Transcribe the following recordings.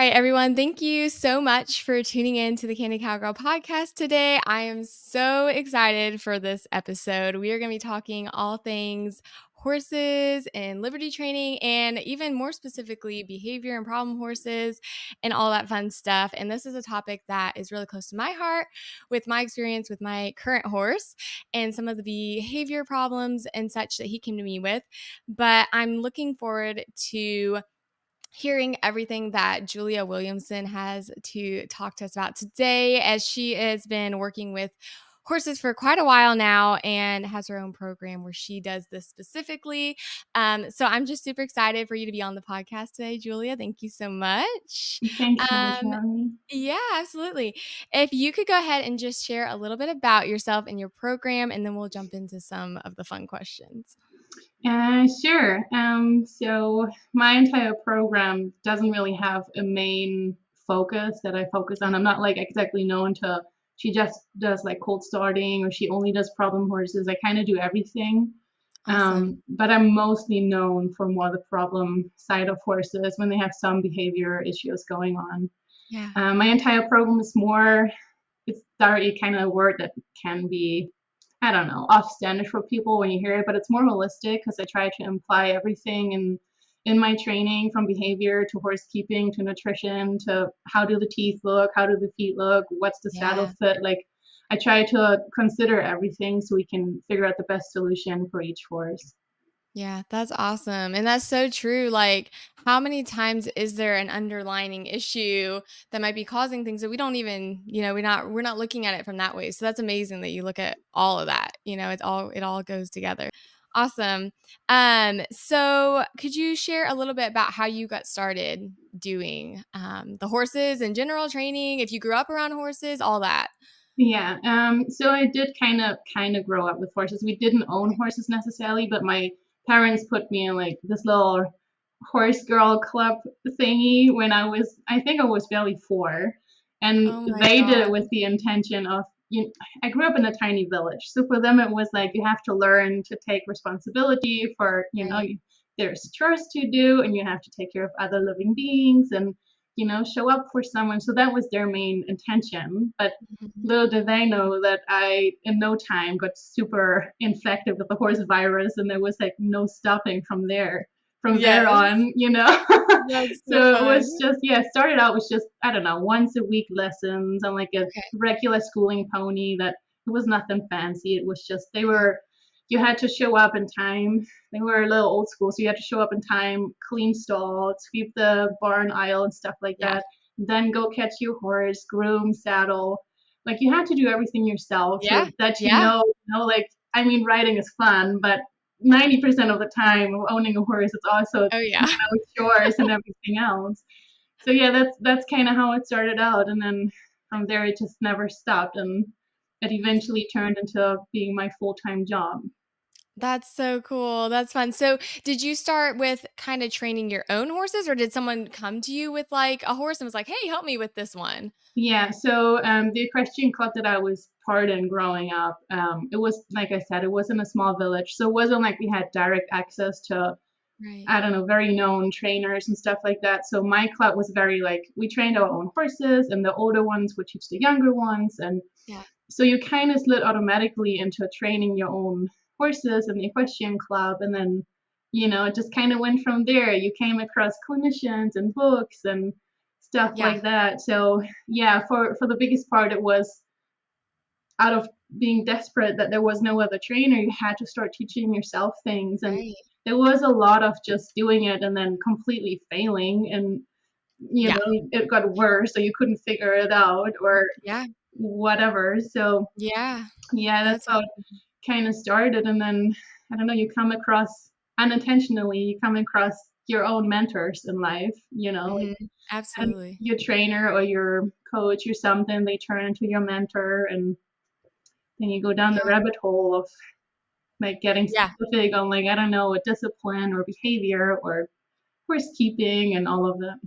right, everyone. Thank you so much for tuning in to the Candy Cowgirl podcast today. I am so excited for this episode. We are going to be talking all things horses and liberty training, and even more specifically, behavior and problem horses and all that fun stuff. And this is a topic that is really close to my heart with my experience with my current horse and some of the behavior problems and such that he came to me with. But I'm looking forward to hearing everything that Julia Williamson has to talk to us about today, as she has been working with horses for quite a while now and has her own program where she does this specifically. So I'm just super excited for you to be on the podcast today, Julia. Thank you so much. Thanks so much for Um, having me. yeah, absolutely. If you could go ahead and just share a little bit about yourself and your program, and then we'll jump into some of the fun questions. Sure. So my entire program doesn't really have a main focus that I focus on. Yeah, I'm not like exactly known to. She just does like cold starting, or she only does problem horses. I kind of do everything. awesome. But I'm mostly known for more the problem side of horses when they have some behavior issues going on. Yeah. My entire program is more. It's already kind of a word that can be, I don't know, off-standish for people when you hear it, but it's more holistic because I try to imply everything in my training, from behavior to horse keeping to nutrition to how do the teeth look, how do the feet look, what's the saddle Yeah. fit. Like, I try to consider everything so we can figure out the best solution for each horse. Yeah, that's awesome. And that's so true. Like, how many times is there an underlying issue that might be causing things that we don't even, we're not looking at it from that way. So that's amazing that you look at all of that. It all goes together. Awesome. So could you share a little bit about how you got started doing the horses and general training, if you grew up around horses, all that? Yeah, so I did kind of grow up with horses. We didn't own horses necessarily, but my parents put me in like this little horse girl club thingy when I think I was barely 4, and Oh my they did it God. with the intention of, I grew up in a tiny village, so for them it was like you have to learn to take responsibility for, Right. there's chores to do, and you have to take care of other living beings, and show up for someone. So that was their main intention, but Mhm. little did they know that I, in no time, got super infected with the horse virus, and there was like no stopping from there. From there Yes. on. That's so So it fun. was just, yeah, it started out with just, I don't know, once a week lessons on like a Okay. regular schooling pony that it was nothing fancy. It was just, Yeah. you had to show up in time. They were a little old school, so you had to show up in time, clean stall, sweep the barn aisle and stuff like Yeah. that. Then go catch your horse, groom, saddle. Like you had to do everything yourself Yeah. so that Yeah. like, I mean, riding is fun, but 90% of the time owning a horse is also, Oh, yeah. chores and everything else. So yeah, that's kind of how it started out, and then from there it just never stopped, and it That's eventually turned into being my full-time job. that's so cool. That's fun. So, did you start with kinda training your own horses, or did someone come to you with, like, a horse and was like, "Hey, help me with this one?" Yeah, so the equestrian club that I was part in growing up, it was, like I said, it was in a small village, so it wasn't like we had direct access to, Right. I don't know, very known trainers and stuff like that. So my club was very like, we trained our own horses, and the older ones would teach the younger ones, and Yeah. so you kind of slid automatically into training your own horses in the equestrian club, and then it just kind of went from there. You came across clinicians and books and stuff Yeah. like that. So yeah, for the biggest part, it was out of being desperate that there was no other trainer. You had to start teaching yourself things, and Right. there was a lot of just doing it and then completely failing, and Yeah. it got worse, so you couldn't figure it out or Yeah. whatever. So Yeah. yeah, that's That's how it awesome. kind of started. And then I don't know, you come across, unintentionally, you come across your own mentors in life, like, Mhm. and Absolutely. your trainer or your coach or something, they turn into your mentor, and then you go down the Yeah. rabbit hole of like getting Yeah. specific on, like, I don't know, a discipline or behavior or course keeping and all of that.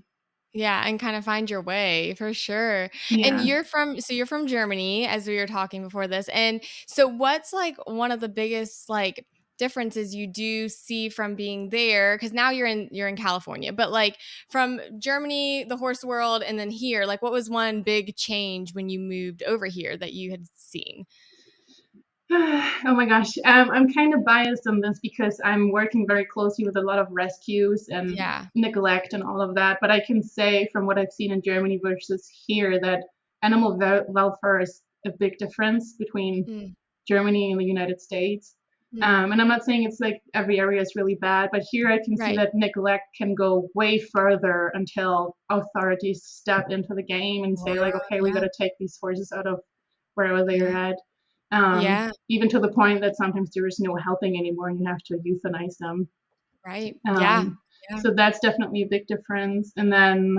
Yeah, and kinda find your way, for sure. And Yeah. you're from Germany, as we were talking before this, and so what's, like, one of the biggest, like, differences you do see from being there, because now you're in California, but like from Germany, the horse world, and then here, like what was one big change when you moved over here that you had seen? Oh my gosh. I'm kind of biased on this because I'm working very closely with a lot of rescues and Yeah. neglect and all of that. But I can say from what I've seen in Germany versus here that animal welfare is a big difference between Mm, Germany and the United States. mm, And I'm not saying it's like every area is really bad, but here I can see right. that neglect can go way further until authorities step into the game and say, Wow. like, okay, we got Yeah. to take these horses out of wherever they are Yeah. at. Yeah. Even to the point that sometimes there is no helping anymore and you have to euthanize them. Right. Yeah. Um, Yeah. so that's definitely a big difference. And then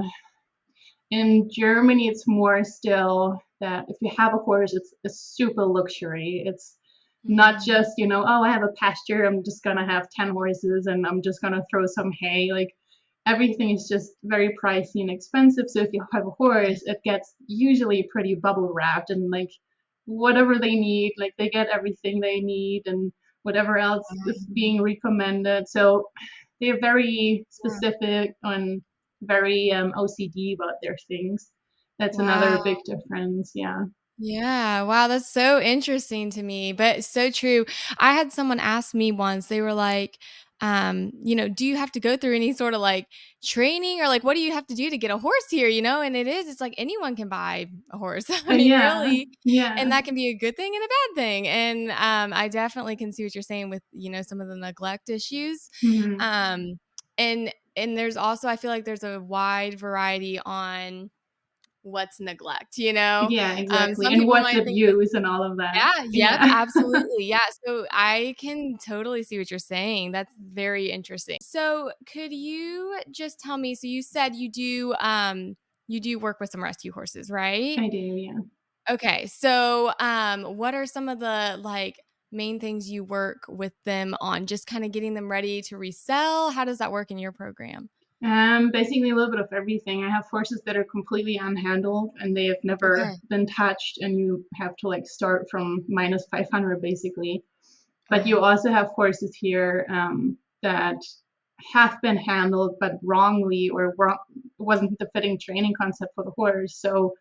in Germany, it's more still that if you have a horse, it's a super luxury. It's not Mm, just, oh, I have a pasture, I'm just gonna have 10 horses and I'm just gonna throw some hay. Like everything is just very pricey and expensive. So if you have a okay. horse, it gets usually pretty bubble wrapped and like whatever they need, like they get everything they need and whatever else is being recommended. So they're very Yeah. specific on very OCD about their things. That's Wow. another big difference. Yeah. Yeah. Wow. That's so interesting to me, but so true. I had someone ask me once, they were like, do you have to go through any sort of like training, or like, what do you have to do to get a horse here? And it's like anyone can buy a horse. I mean, Yeah. really. And Yeah. that can be a good thing and a bad thing. And I definitely can see what you're saying with, some of the neglect issues. Hmm. Um, and there's also, I feel like there's a wide variety on what's neglect, you know? Yeah, exactly. Some And people what's might think that. abuse and all of that. Yeah, yep, Yeah. absolutely, yeah, so I can totally see what you're saying, that's very interesting. So, could you just tell me, so you said you do work with some rescue horses, right? I do. Yeah. Okay, so, what are some of the, like, main things you work with them on? Just kinda getting them ready to resell? How does that work in your program? Basically a little bit of everything. I have horses that are completely unhandled and they have never Okay, been touched, and you have to like start from minus 500 basically. But you okay. also have horses here that have been handled, but wrongly or wasn't the fitting training concept for the horse. So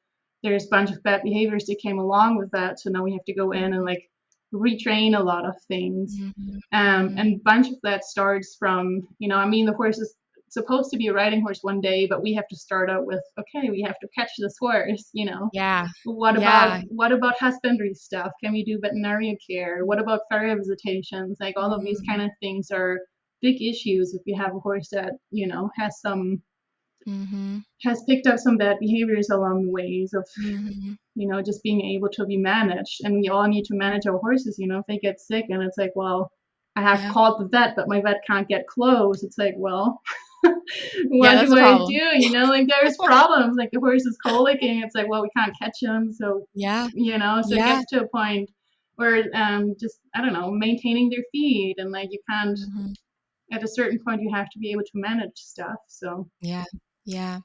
there's a bunch of bad behaviors that came along with that. So now we have to go in and Mhm, like retrain a lot of things. mhm, And mhm. a bunch of that starts from, the horse is supposed to be a riding horse one day, but we have to start out with, okay, we have to catch this horse. Yeah, What about yeah. what about husbandry stuff? Can we do veterinary care? What about farrier visitations? Like all of these kind Mhm, of things are big issues if you have a horse that, mhm, has picked up some bad behaviors along the ways of, mhm. just being able to be managed. And we all need to manage our horses, if they get sick and it's like, well, I have Yeah. called the vet, but my vet can't get close. It's like, well, Yeah, what that's do a I do? problem. Like there's problems. Like the horse is colicking. It's like, well, we can't catch him. So, Yeah, so it yeah. gets to a point where just, I don't know, maintaining their feed. And like you can't, Mhm. at a certain point, you have to be able to manage stuff. So, Yeah, yeah.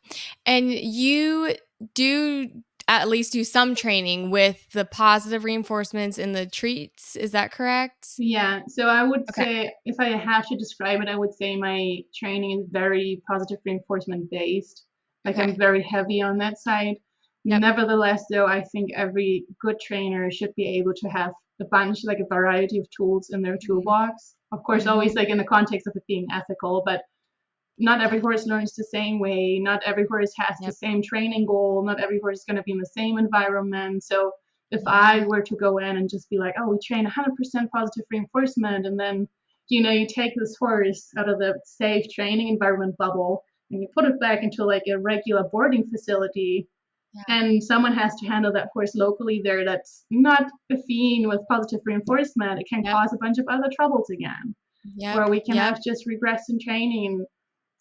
And you do at least do some training with the positive reinforcements and the treats, is that correct? yeah. So I would Okay, say, if I had to describe it, I would say my training is very positive reinforcement based. Like I'm okay. very heavy on that side. Yep. Nevertheless, though, I think every good trainer should be able to have a bunch, like a variety of tools in their Mhm, toolbox. Of course, always mhm. like in the context of it being ethical, but not every Yeah, horse learns the same way. Not every horse has the yep. same training goal. Not every horse is going to be in the same environment. So if I Yeah, were to go in and just be like, oh, we train 100% positive reinforcement, and then you take this horse out of the safe training environment bubble and you put it back into like a regular boarding facility, yeah. and someone has to handle that horse locally there that's not affine with positive reinforcement, it can Yep, cause a bunch of other troubles again, yep, where we can yep. have just regress in training,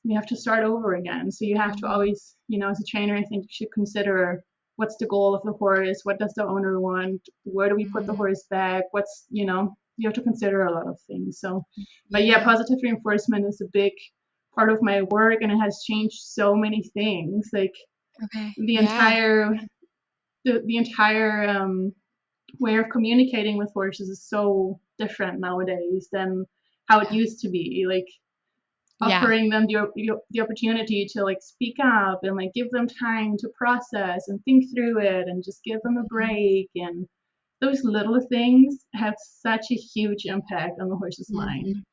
you have to start over again. So you have to Mhm, always, as a trainer, I think you should consider what's the goal of the horse, what does the owner want, where do we put the mhm. horse back, you have to consider a lot of things. So, but yeah, Yeah, positive reinforcement is a big part of my work, and it has changed so many things. Like okay. the Yeah, entire the entire way of communicating with horses is so different nowadays than how it Yeah. used to be, like Yeah. offering them the opportunity to like speak up and like give them time to process and think through it and just give them a Mhm. break. And those little things have such a huge impact on the horse's mind. Mhm.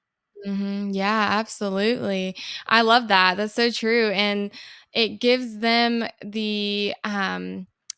Mhm. Yeah, absolutely. I love that. That's so true, and it gives them the,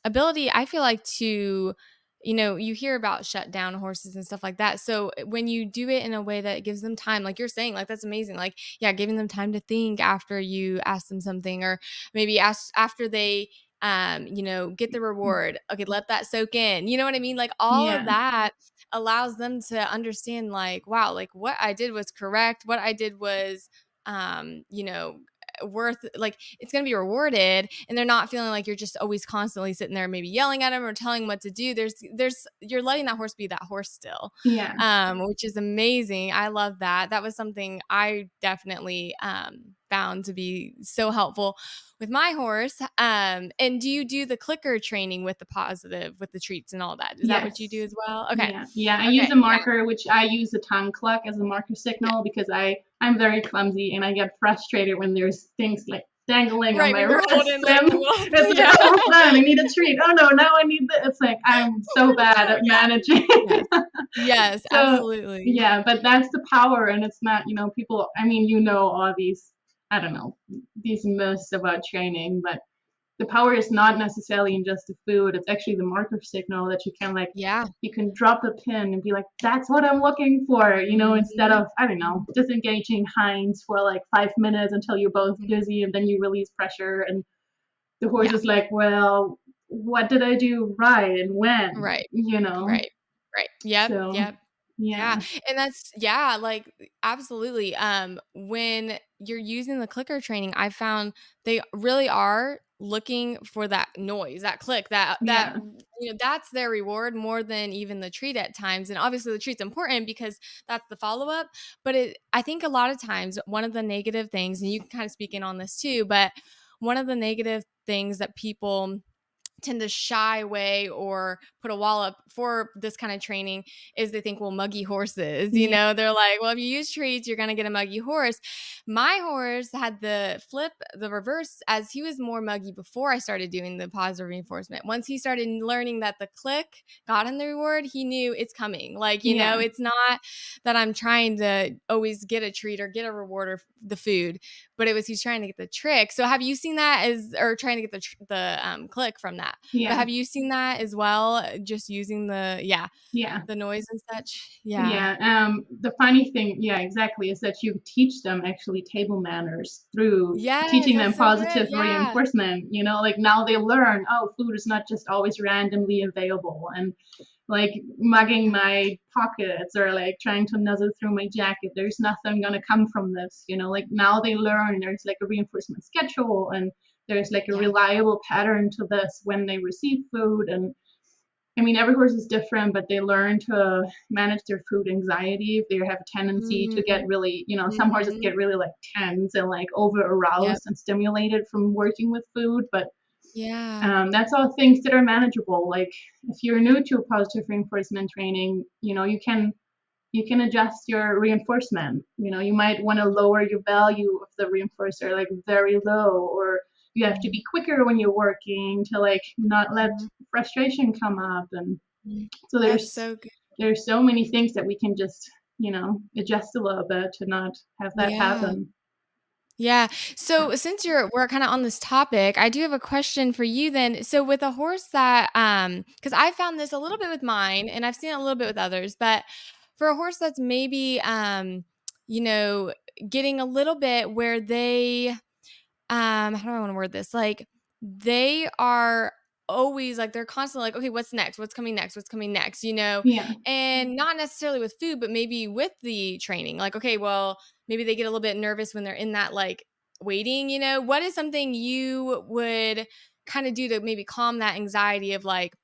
ability, I feel like, to you hear about shut down horses and stuff like that, so, when you do it in a way that gives them time, like you're saying, like, that's amazing, like, yeah, giving them time to think after you ask them something, or maybe ask after they, get the reward. Okay, let that soak in, you know what I mean? Like, all of Yeah, that allows them to understand, like, wow, like what I did was correct, what I did was worth, like, it's going to be rewarded, and they're not feeling like you're just always constantly sitting there maybe yelling at them or telling them what to do. There's You're letting that horse be that horse still, yeah, which is amazing. I love that. That was something I definitely found to be so helpful with my horse. And do you do the clicker training with the positive, with the treats and all that? Is that what you do yes. as well? Okay. Yeah, yeah. I use Okay. a Yeah. marker, which I use a tongue cluck as a marker Yeah. signal because I'm very clumsy and I get frustrated when there's things like dangling on Right. my When you're wrist holding like the and little, it's like yeah. almost done. I need a treat. Oh no, now I need this. It's like I'm so bad at Yeah. managing. Yes. Yes, So absolutely. yeah, but that's the power, and it's not, people. I mean, all these, I don't know, these myths about training, but the power is not necessarily in just the food. It's actually the marker signal that you can like Yeah. you can drop a pin and be like, that's what I'm looking for, instead Mhm. of, I don't know, disengaging hinds for like 5 minutes until you're both Mhm. dizzy and then you release pressure and the horse Yeah. is like, well, what did I do right and when? Right. You know? Right. Right. Yep. So Yep. Yeah, yeah. and that's, yeah, like, absolutely, when you're using the clicker training, I found they really are looking for that noise, that click, Yeah. that's their reward more than even the treat at times, and obviously the treat's important because that's the follow-up, but I think a lot of times one of the negative things, and you can kinda speak in on this too, but one of the negative things that people tend to shy away or put a wall up for this kind of training is they think, well, muggy horses, Yeah. they're like, well, if you use treats, you're going to get a muggy horse. My horse had the reverse, as he was more muggy before I started doing the positive reinforcement. Once he started learning that the click got him the reward, he knew it's coming. Like, Yeah. it's not that I'm trying to always get a treat or get a reward or the food, but it was he's trying to get the trick. So have you seen that, as or trying to get the click from that? But Yeah. have you seen that as well? Just using Yeah. the noise and such? Yeah. Yeah, the funny thing, yeah, exactly, is that you teach them actually table manners through Yes, teaching them that's so good. positive Yeah. reinforcement. Like now they learn, oh, food is not just always randomly available, and like mugging Yeah. my pockets or like trying to nuzzle through my jacket. There's nothing gonna come from this. Like now they learn there's like a reinforcement schedule and there's like a Yeah. reliable pattern to this when they receive food. And I mean, every horse is different, but they learn to manage their food anxiety if they have a tendency to Mhm. get really, some horses Mhm. get really like tense and like over Yep. aroused and stimulated from working with food. But Yeah. that's all things that are manageable. Like if you're new to positive reinforcement training, you can adjust your reinforcement. You might want to lower your value of the reinforcer like very low, or you have to Mhm. be quicker when you're working to like not let Mhm. frustration come up. And Mhm. so That's there's so good. there's so many things that we can just adjust a little bit to not have that Yeah. happen. Yeah. So since we're kind of on this topic, I do have a question for you then. So with a horse that cuz I found this a little bit with mine and I've seen it a little bit with others, but for a horse that's maybe you know, getting a little bit where they how do I want to word this? Like, they are always like, they're constantly like, okay, what's next? What's coming next? What's coming next? Yeah, And not necessarily with food, but maybe with the training. Like, okay, well, maybe they get a little bit nervous when they're in that like waiting. What is something you would kind of do to maybe calm that anxiety of like,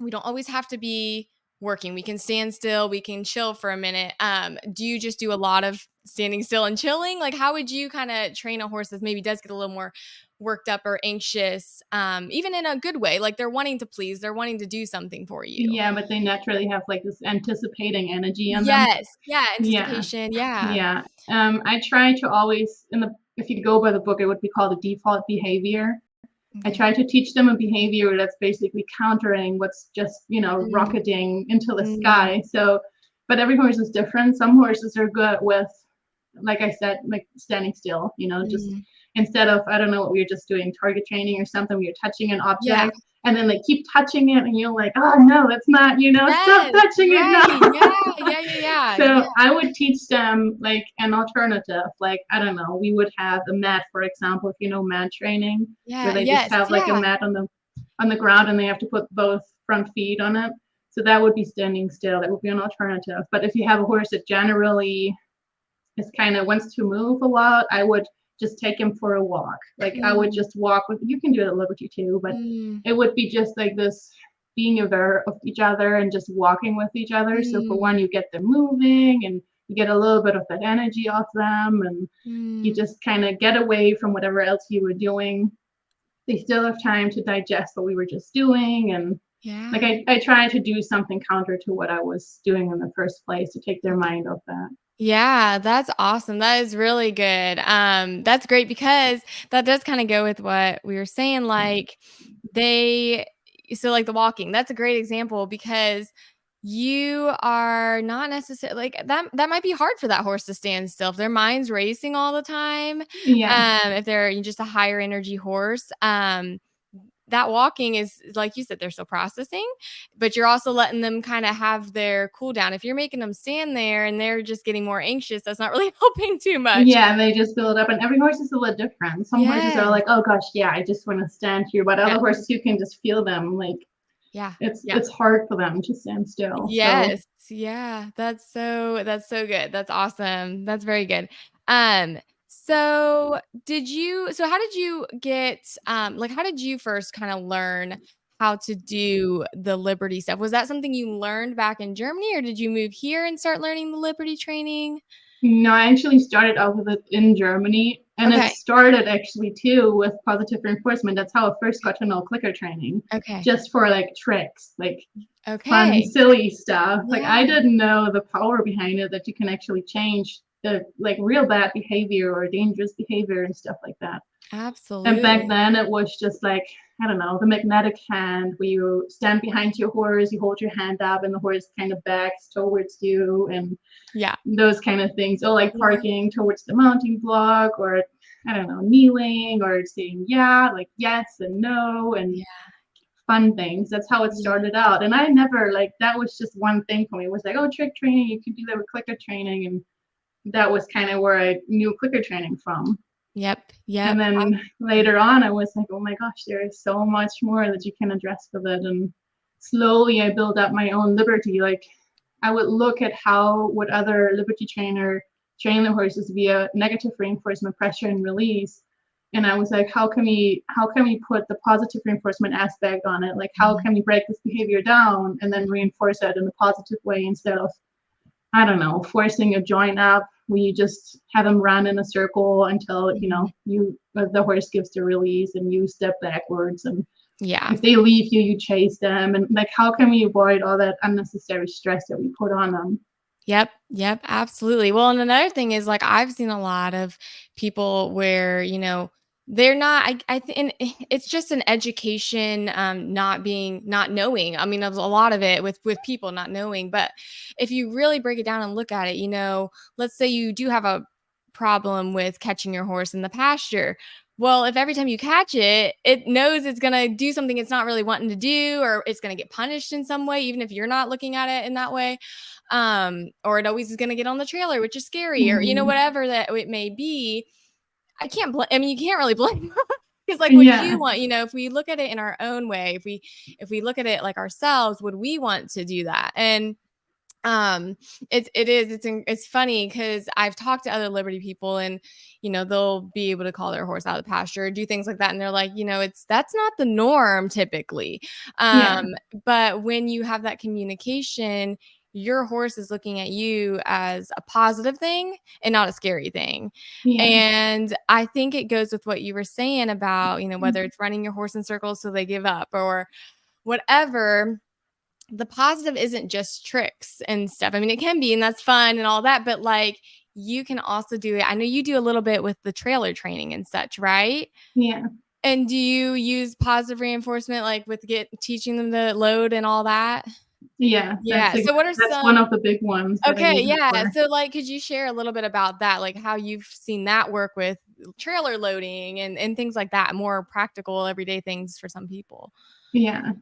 we don't always have to be working. We can stand still, we can chill for a minute. Do you just do a lot of standing still and chilling? Like, how would you kind of train a horse that maybe does get a little more worked up or anxious, even in a good way. Like they're wanting to please, they're wanting to do something for you. Yeah, but they naturally have like this anticipating energy on them. Yes. Yeah. Yeah, Anticipation. Yeah. yeah. I try to always if you go by the book, it would be called a default behavior. I Okay. try to teach them a behavior that's basically countering what's just, Mm, rocketing into the mm, sky. So, but every horse is different. Some horses are good with, like I said, like standing still, just mm. instead of, I don't know what we were just doing, target training or something, we are touching an Yeah. object and then they keep touching it and you're like, oh no, that's not, stop Yes. touching it Right. now. Yeah. Yeah. Yeah. Yeah. Yeah. So I would teach them like an alternative. Like, I don't know, we would have a mat, for example, if you know mat training, where Yeah. they just Yes. have like a Yeah. mat on the ground and they have to put both front feet on it. So that would be standing still. That would be an alternative. But if you have a horse that generally is kind of wants to move a lot, I would just take him for a walk. Like I would Mm, just walk with you can do it at liberty too, but mm, it would be just like this being aware of each other and just walking with each other. So for one, mm, you get them moving and you get a little bit of that energy off them and you mm. just kind of get away from whatever else you were doing. They still have time to digest what we were just doing and like Yeah. I try to do something counter to what I was doing in the first place to take their mind off that. Yeah, that's awesome. That is really good. That's great because that does kind of go with what we were saying. Like they, so like the walking, that's a great example because you are not necessarily like that might be hard for that horse to stand still if their mind's racing all the time. Yeah. If they're just a higher energy horse. That walking is like you said, they're still processing, but you're also letting them kind of have their cool down. If you're making them stand there and they're just getting more anxious, that's not really helping too much. Yeah, and they just build up, and every horse is a little different. Some horses are Yes. like, "Oh gosh, yeah, I just want to stand here," but Yeah. other horses you can just feel them like Yeah. it's Yeah. it's hard for them to stand still. So Yes. Yeah. That's so good. That's awesome. That's very good. Um, so how did you get like how did you first kind of learn how to do the Liberty stuff? Was that something you learned back in Germany or did you move here and start learning the Liberty training? no, I actually started out with it in Germany, and it Okay. started actually too with positive reinforcement. That's how I first got to know clicker training, Okay. just for like tricks, like fun, Okay. silly stuff. Like Yeah. I didn't know the power behind it that you can actually change the like real bad behavior or dangerous behavior and stuff like that. And back Absolutely. then it was just like, I don't know, the magnetic hand where you stand behind your horse, you hold your hand up and the horse kind of backs towards you and Yeah. those kind of things. Or like Yeah. parking towards the mounting block or I don't know, kneeling or saying yeah, like yes and no and Yeah. fun things. That's how it Yeah. started out. And I never like that was just one thing for me. It was like, oh, trick training, you could do that with clicker training and that was kind of where I knew clicker training from. Yep. And Yep. then Absolutely. later on, I was like, oh my gosh, there is so much more that you can address with it. And slowly I built up my own liberty. Like I would look at how would other liberty trainer train the horses via negative reinforcement, pressure and release. And I was like, how can we put the positive reinforcement aspect on it? Like how Mhm. can we break this behavior down and then reinforce it in a positive way instead of I don't know, forcing a joint up where you just have them run in a circle until, Mhm. the horse gives the release and you step backwards. And Yeah. if they leave you, you chase them. And like, how can we avoid all that unnecessary stress that we put on them? Yep, yep, absolutely. Well, and another thing is like I've seen a lot of people where, they're not I think and it's just an education not knowing. I mean, there's a lot of it with people not knowing, but if you really break it down and look at it, let's say you do have a problem with catching your horse in the pasture. Well, if every time you catch it, it knows it's going to do something it's not really wanting to do or it's going to get punished in some way even if you're not looking at it in that way, or it always is going to get on the trailer, which is scary, or Mhm. whatever that it may be. I mean, you can't really blame because like would Yeah, you want, if we look at it in our own way, if we look at it like ourselves, would we want to do that? And it's funny because I've talked to other Liberty people and they'll be able to call their horse out of the pasture, do things like that, and they're like, that's not the norm typically. yeah, um but when you have that communication, your horse is looking at you as a positive thing and not a scary thing. Yeah. And I think it goes with what you were saying about, whether it's running your horse in circles so they give up or whatever. The positive isn't just tricks and stuff. I mean, it can be, and that's fun and all that, but like you can also do it. I know you do a little bit with the trailer training and such, right? Yeah. And do you use positive reinforcement like with teaching them the load and all that? Yeah. Yeah. So what are That's one some of the big ones that I Okay, use it yeah. for. So like could you share a little bit about that? Like how you've seen that work with trailer loading and things like that, more practical everyday things for some people. Yeah.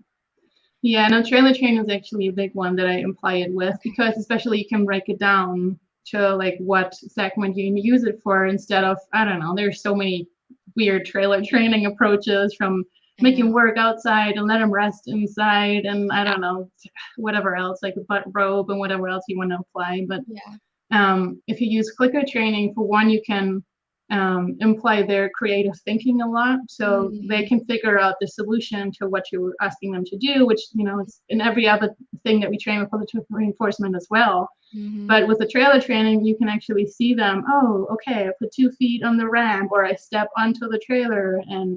Yeah, no, trailer training is actually a big one that I imply it with Okay. because especially you can break it down to like what segment you can use it for instead of, I don't know, there's so many weird trailer training approaches from I make know. him work outside and let him rest inside and I Yeah. don't know, whatever else, like a butt robe and whatever else you want to apply. But Yeah. if you use clicker training, for one, you can imply their creative thinking a lot. So they Mhm. can figure out the solution to what you're asking them to do, which, it's in every other thing that we train with positive reinforcement as well. Mhm. But with the trailer training, you can actually see them, oh, okay, I put 2 feet on the ramp or I step onto the trailer. And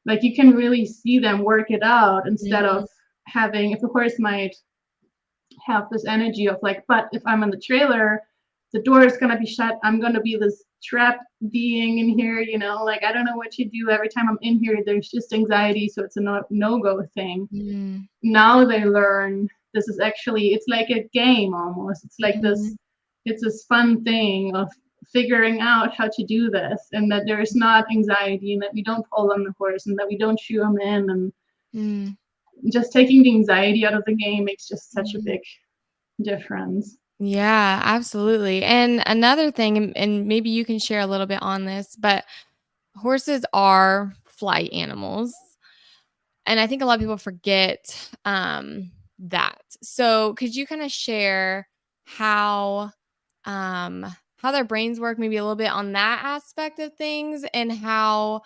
like you can really see them work it out instead of Mhm. having, if the horse might have this energy of like, but if I'm in the trailer, the door is gonna be shut. I'm gonna be this trapped being in here, like I don't know what you do. Every time I'm in here, there's just anxiety, so it's a no-go thing. Mhm. Now they learn this is actually it's like a game almost. It's like Mhm. this fun thing of figuring out how to do this and that there's not anxiety and that we don't pull on the horse and that we don't shoe them in and Mhm. just taking the anxiety out of the game makes just such a Mhm. big difference. Yeah, absolutely. And another thing, and maybe you can share a little bit on this, but horses are flight animals. And I think a lot of people forget that. So could you kind of share how um how their brains work, maybe a little bit on that aspect of things and how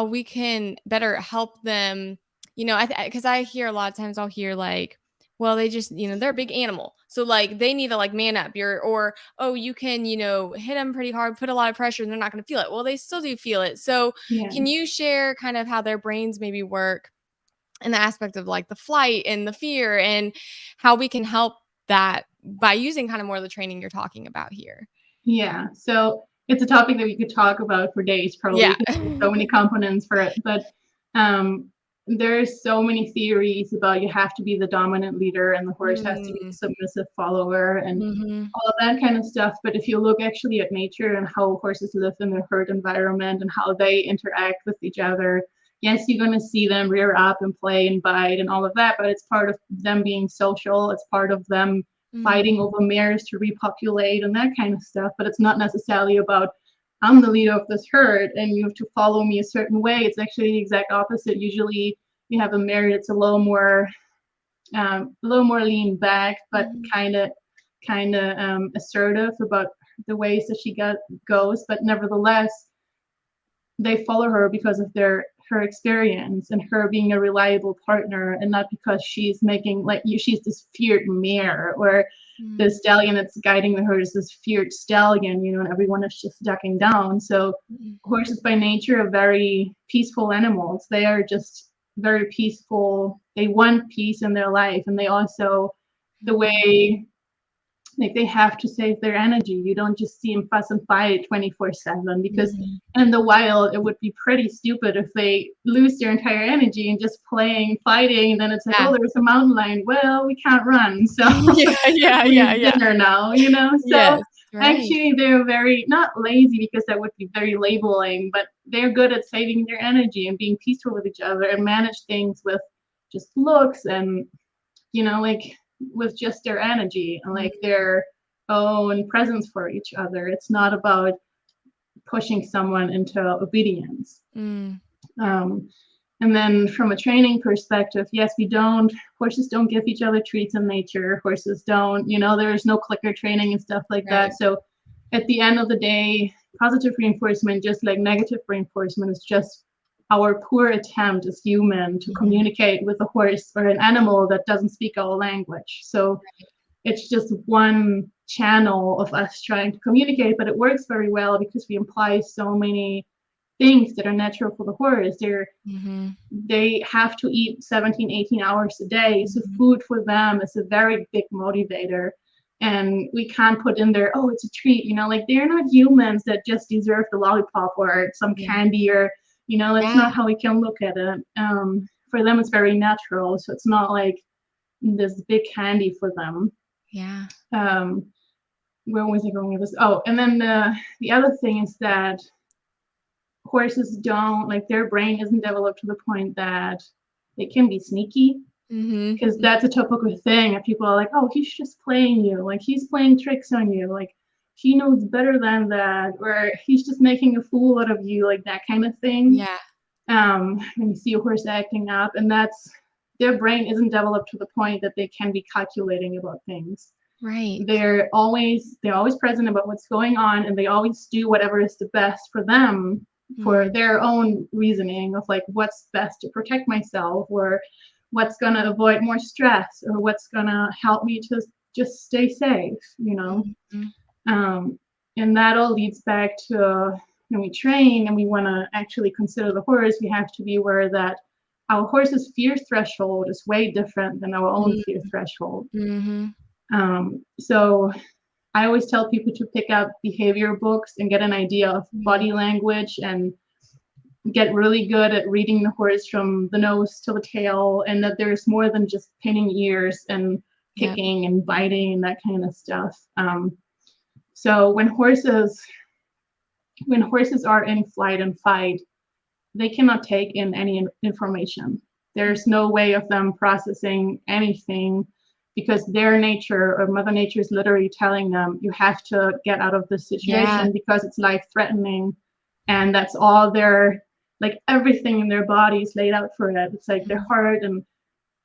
we can better help them, because I hear a lot of times I'll hear like, well, they just, they're a big animal. So like they need to like man up or, oh, you can, hit them pretty hard, put a lot of pressure and they're not going to feel it. Well, they still do feel it. So Yeah. can you share kind of how their brains maybe work in the aspect of like the flight and the fear and how we can help that by using kind of more of the training you're talking about here? Yeah. So it's a topic that we could talk about for days probably Yeah. because there's so many components for it. But um, there's so many theories about you have to be the dominant leader and the horse has to be the Mm. submissive follower and Mhm. all of that kind of stuff. But if you look actually at nature and how horses live in the herd environment and how they interact with each other, yes, you're going to see them rear up and play and bite and all of that, but it's part of them being social. It's part of them Mhm. fighting over mares to repopulate and that kind of stuff. But it's not necessarily about I'm the leader of this herd and you have to follow me a certain way. It's actually the exact opposite. Usually, you have a mare that's a little more lean back, but Mhm. kind of assertive about the ways that she goes. But nevertheless, they follow her because of her experience and her being a reliable partner, and not because she's making like she's this feared mare or the Mhm. stallion that's guiding the herd is this feared stallion, and everyone is just ducking down. So Mhm. horses by nature are very peaceful animals. They are just very peaceful. They want peace in their life, and they also the Mhm. way like they have to save their energy. You don't just see them fuss and fight 24/7 because Mhm. in the wild it would be pretty stupid if they lose their entire energy and just playing, fighting, and then it's like, Yeah. oh, there's a mountain lion. Well, we can't run, so Yeah, yeah, we yeah, need yeah. dinner now, So Yes, right. actually, they're very not lazy because that would be very labeling, but they're good at saving their energy and being peaceful with each other and manage things with just looks and like with just their energy and like Mhm. their own presence for each other. It's not about pushing someone into obedience. Mm. Um, and then from a training perspective, yes, horses don't give each other treats in nature. Horses don't, there's no clicker training and stuff like that. Right. So at the end of the day, positive reinforcement, just like negative reinforcement, is just our poor attempt as human to Mhm. communicate with a horse or an animal that doesn't speak our language. So It's just one channel of us trying to communicate, but it works very well because we imply so many things that are natural for the horse. Mhm. They have to eat 17, 18 hours a day. So Mhm. food for them is a very big motivator. And we can't put in there, oh, it's a treat, like they're not humans that just deserve the lollipop or some Yeah. candy, or, that's Yeah. not how we can look at it. For them, it's very natural. So it's not like this big candy for them. Yeah. Um, where was I going with this? Oh, and then the other thing is that horses don't, like, their brain isn't developed to the point that they can be sneaky, Mhm. because that's a typical thing. And people are like, oh, he's just playing you, like he's playing tricks on you, like he knows better than that, or he's just making a fool out of you, like that kind of thing. Yeah. When you see a horse acting up, and that's, their brain isn't developed to the point that they can be calculating about things. Right. They're always present about what's going on, and they always do whatever is the best for them, for Mm. their own reasoning of like what's best to protect myself, or what's going to avoid more stress, or what's going to help me to just stay safe. Mhm. um, and that all leads back to, when we train and we want to actually consider the horse, we have to be aware that our horse's fear threshold is way different than our own Mm. fear threshold. Mhm. So I always tell people to pick up behavior books and get an idea of Mhm. body language, and get really good at reading the horse from the nose to the tail, and that there's more than just pinning ears and Yep. kicking and biting and that kind of stuff. So when horses are in flight and fight, they cannot take in any information. Mm. There's no way of them processing anything, because their nature, or Mother Nature, is literally telling them, you have to get out of this Yeah. situation because it's life threatening. And that's all their, like everything in their body is laid out for it. It's like their Mhm. heart and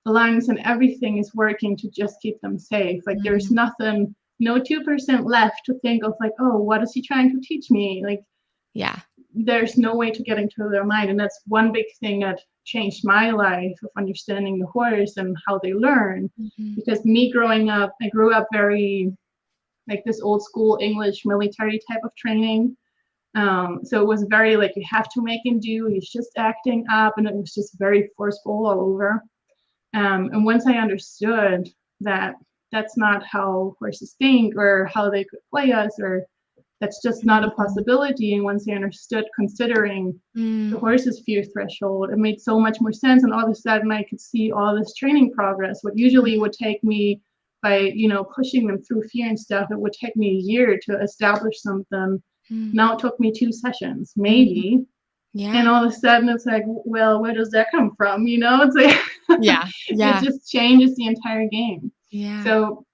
the lungs and everything is working to just keep them safe. Like there's Mhm. nothing, no 2% left to think of like, oh, what is he trying to teach me? Like Yeah. there's no way to get into their mind. And that's one big thing that changed my life, of understanding the horse and how they learn. Mhm. Because me growing up, I grew up very like this old school English military type of training. So it was very like, you have to make him do, he's just acting up, and it was just very forceful all over. And once I understood that that's not how horses think, or how they could play us, or that's just not a Mhm. possibility, and once I understood considering the Mm. horse's fear threshold, it made so much more sense. And all of a sudden, I could see all this training progress. What usually would take me, by pushing them through fear and stuff, it would take me a year to establish something. Mm. Now it took me 2 sessions, Mhm. maybe. And Yeah. all of a sudden, it's like, well, where does that come from? It's like Yeah. it Yeah. just changes the entire game. Yeah. So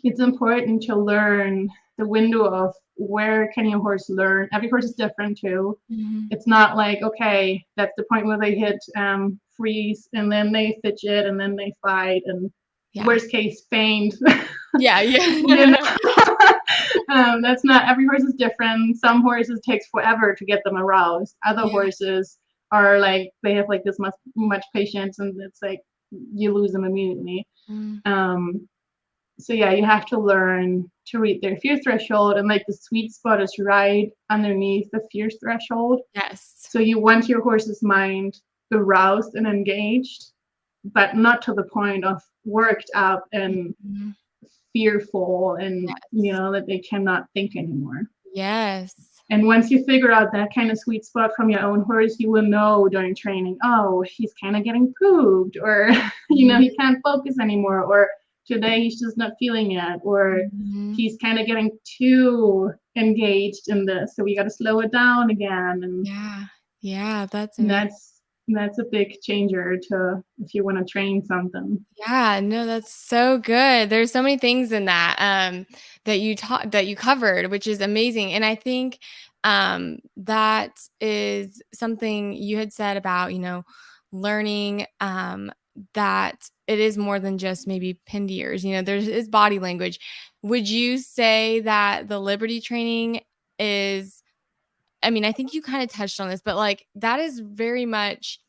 it's important to learn the window of where can your horse learn. Every horse is different too. Mhm. It's not like, okay, that's the point where they hit freeze, and then they fidget, and then they fight, and Yeah. worst case faint. Yeah. you Yeah. know that's not, every horse is different. Some horses takes forever to get them aroused. Other Yeah. horses are like, they have like this much patience, and it's like you lose them immediately. Mm. um so yeah, you have to learn to read their fear threshold, and like the sweet spot is right underneath the fear threshold. Yes. So you want your horse's mind aroused and engaged, but not to the point of worked up and Mhm. fearful, and Yes. that they cannot think anymore. Yes. And once you figure out that kind of sweet spot from your own horse, you will know during training, oh, he's kind of getting pooped, or Mhm. he can't focus anymore, or today he's just not feeling it, or Mhm. he's kind of getting too engaged in this, so we got to slow it down again. And Yeah. Yeah, that's amazing. that's a big changer to, if you want to train something. Yeah, no, that's so good. There's so many things in that that you taught that you covered, which is amazing. And I think that is something you had said about, learning that it is more than just maybe pinned ears. There's is body language. Would you say that the Liberty training is I mean, I think you kinda touched on this, but, like, that is very much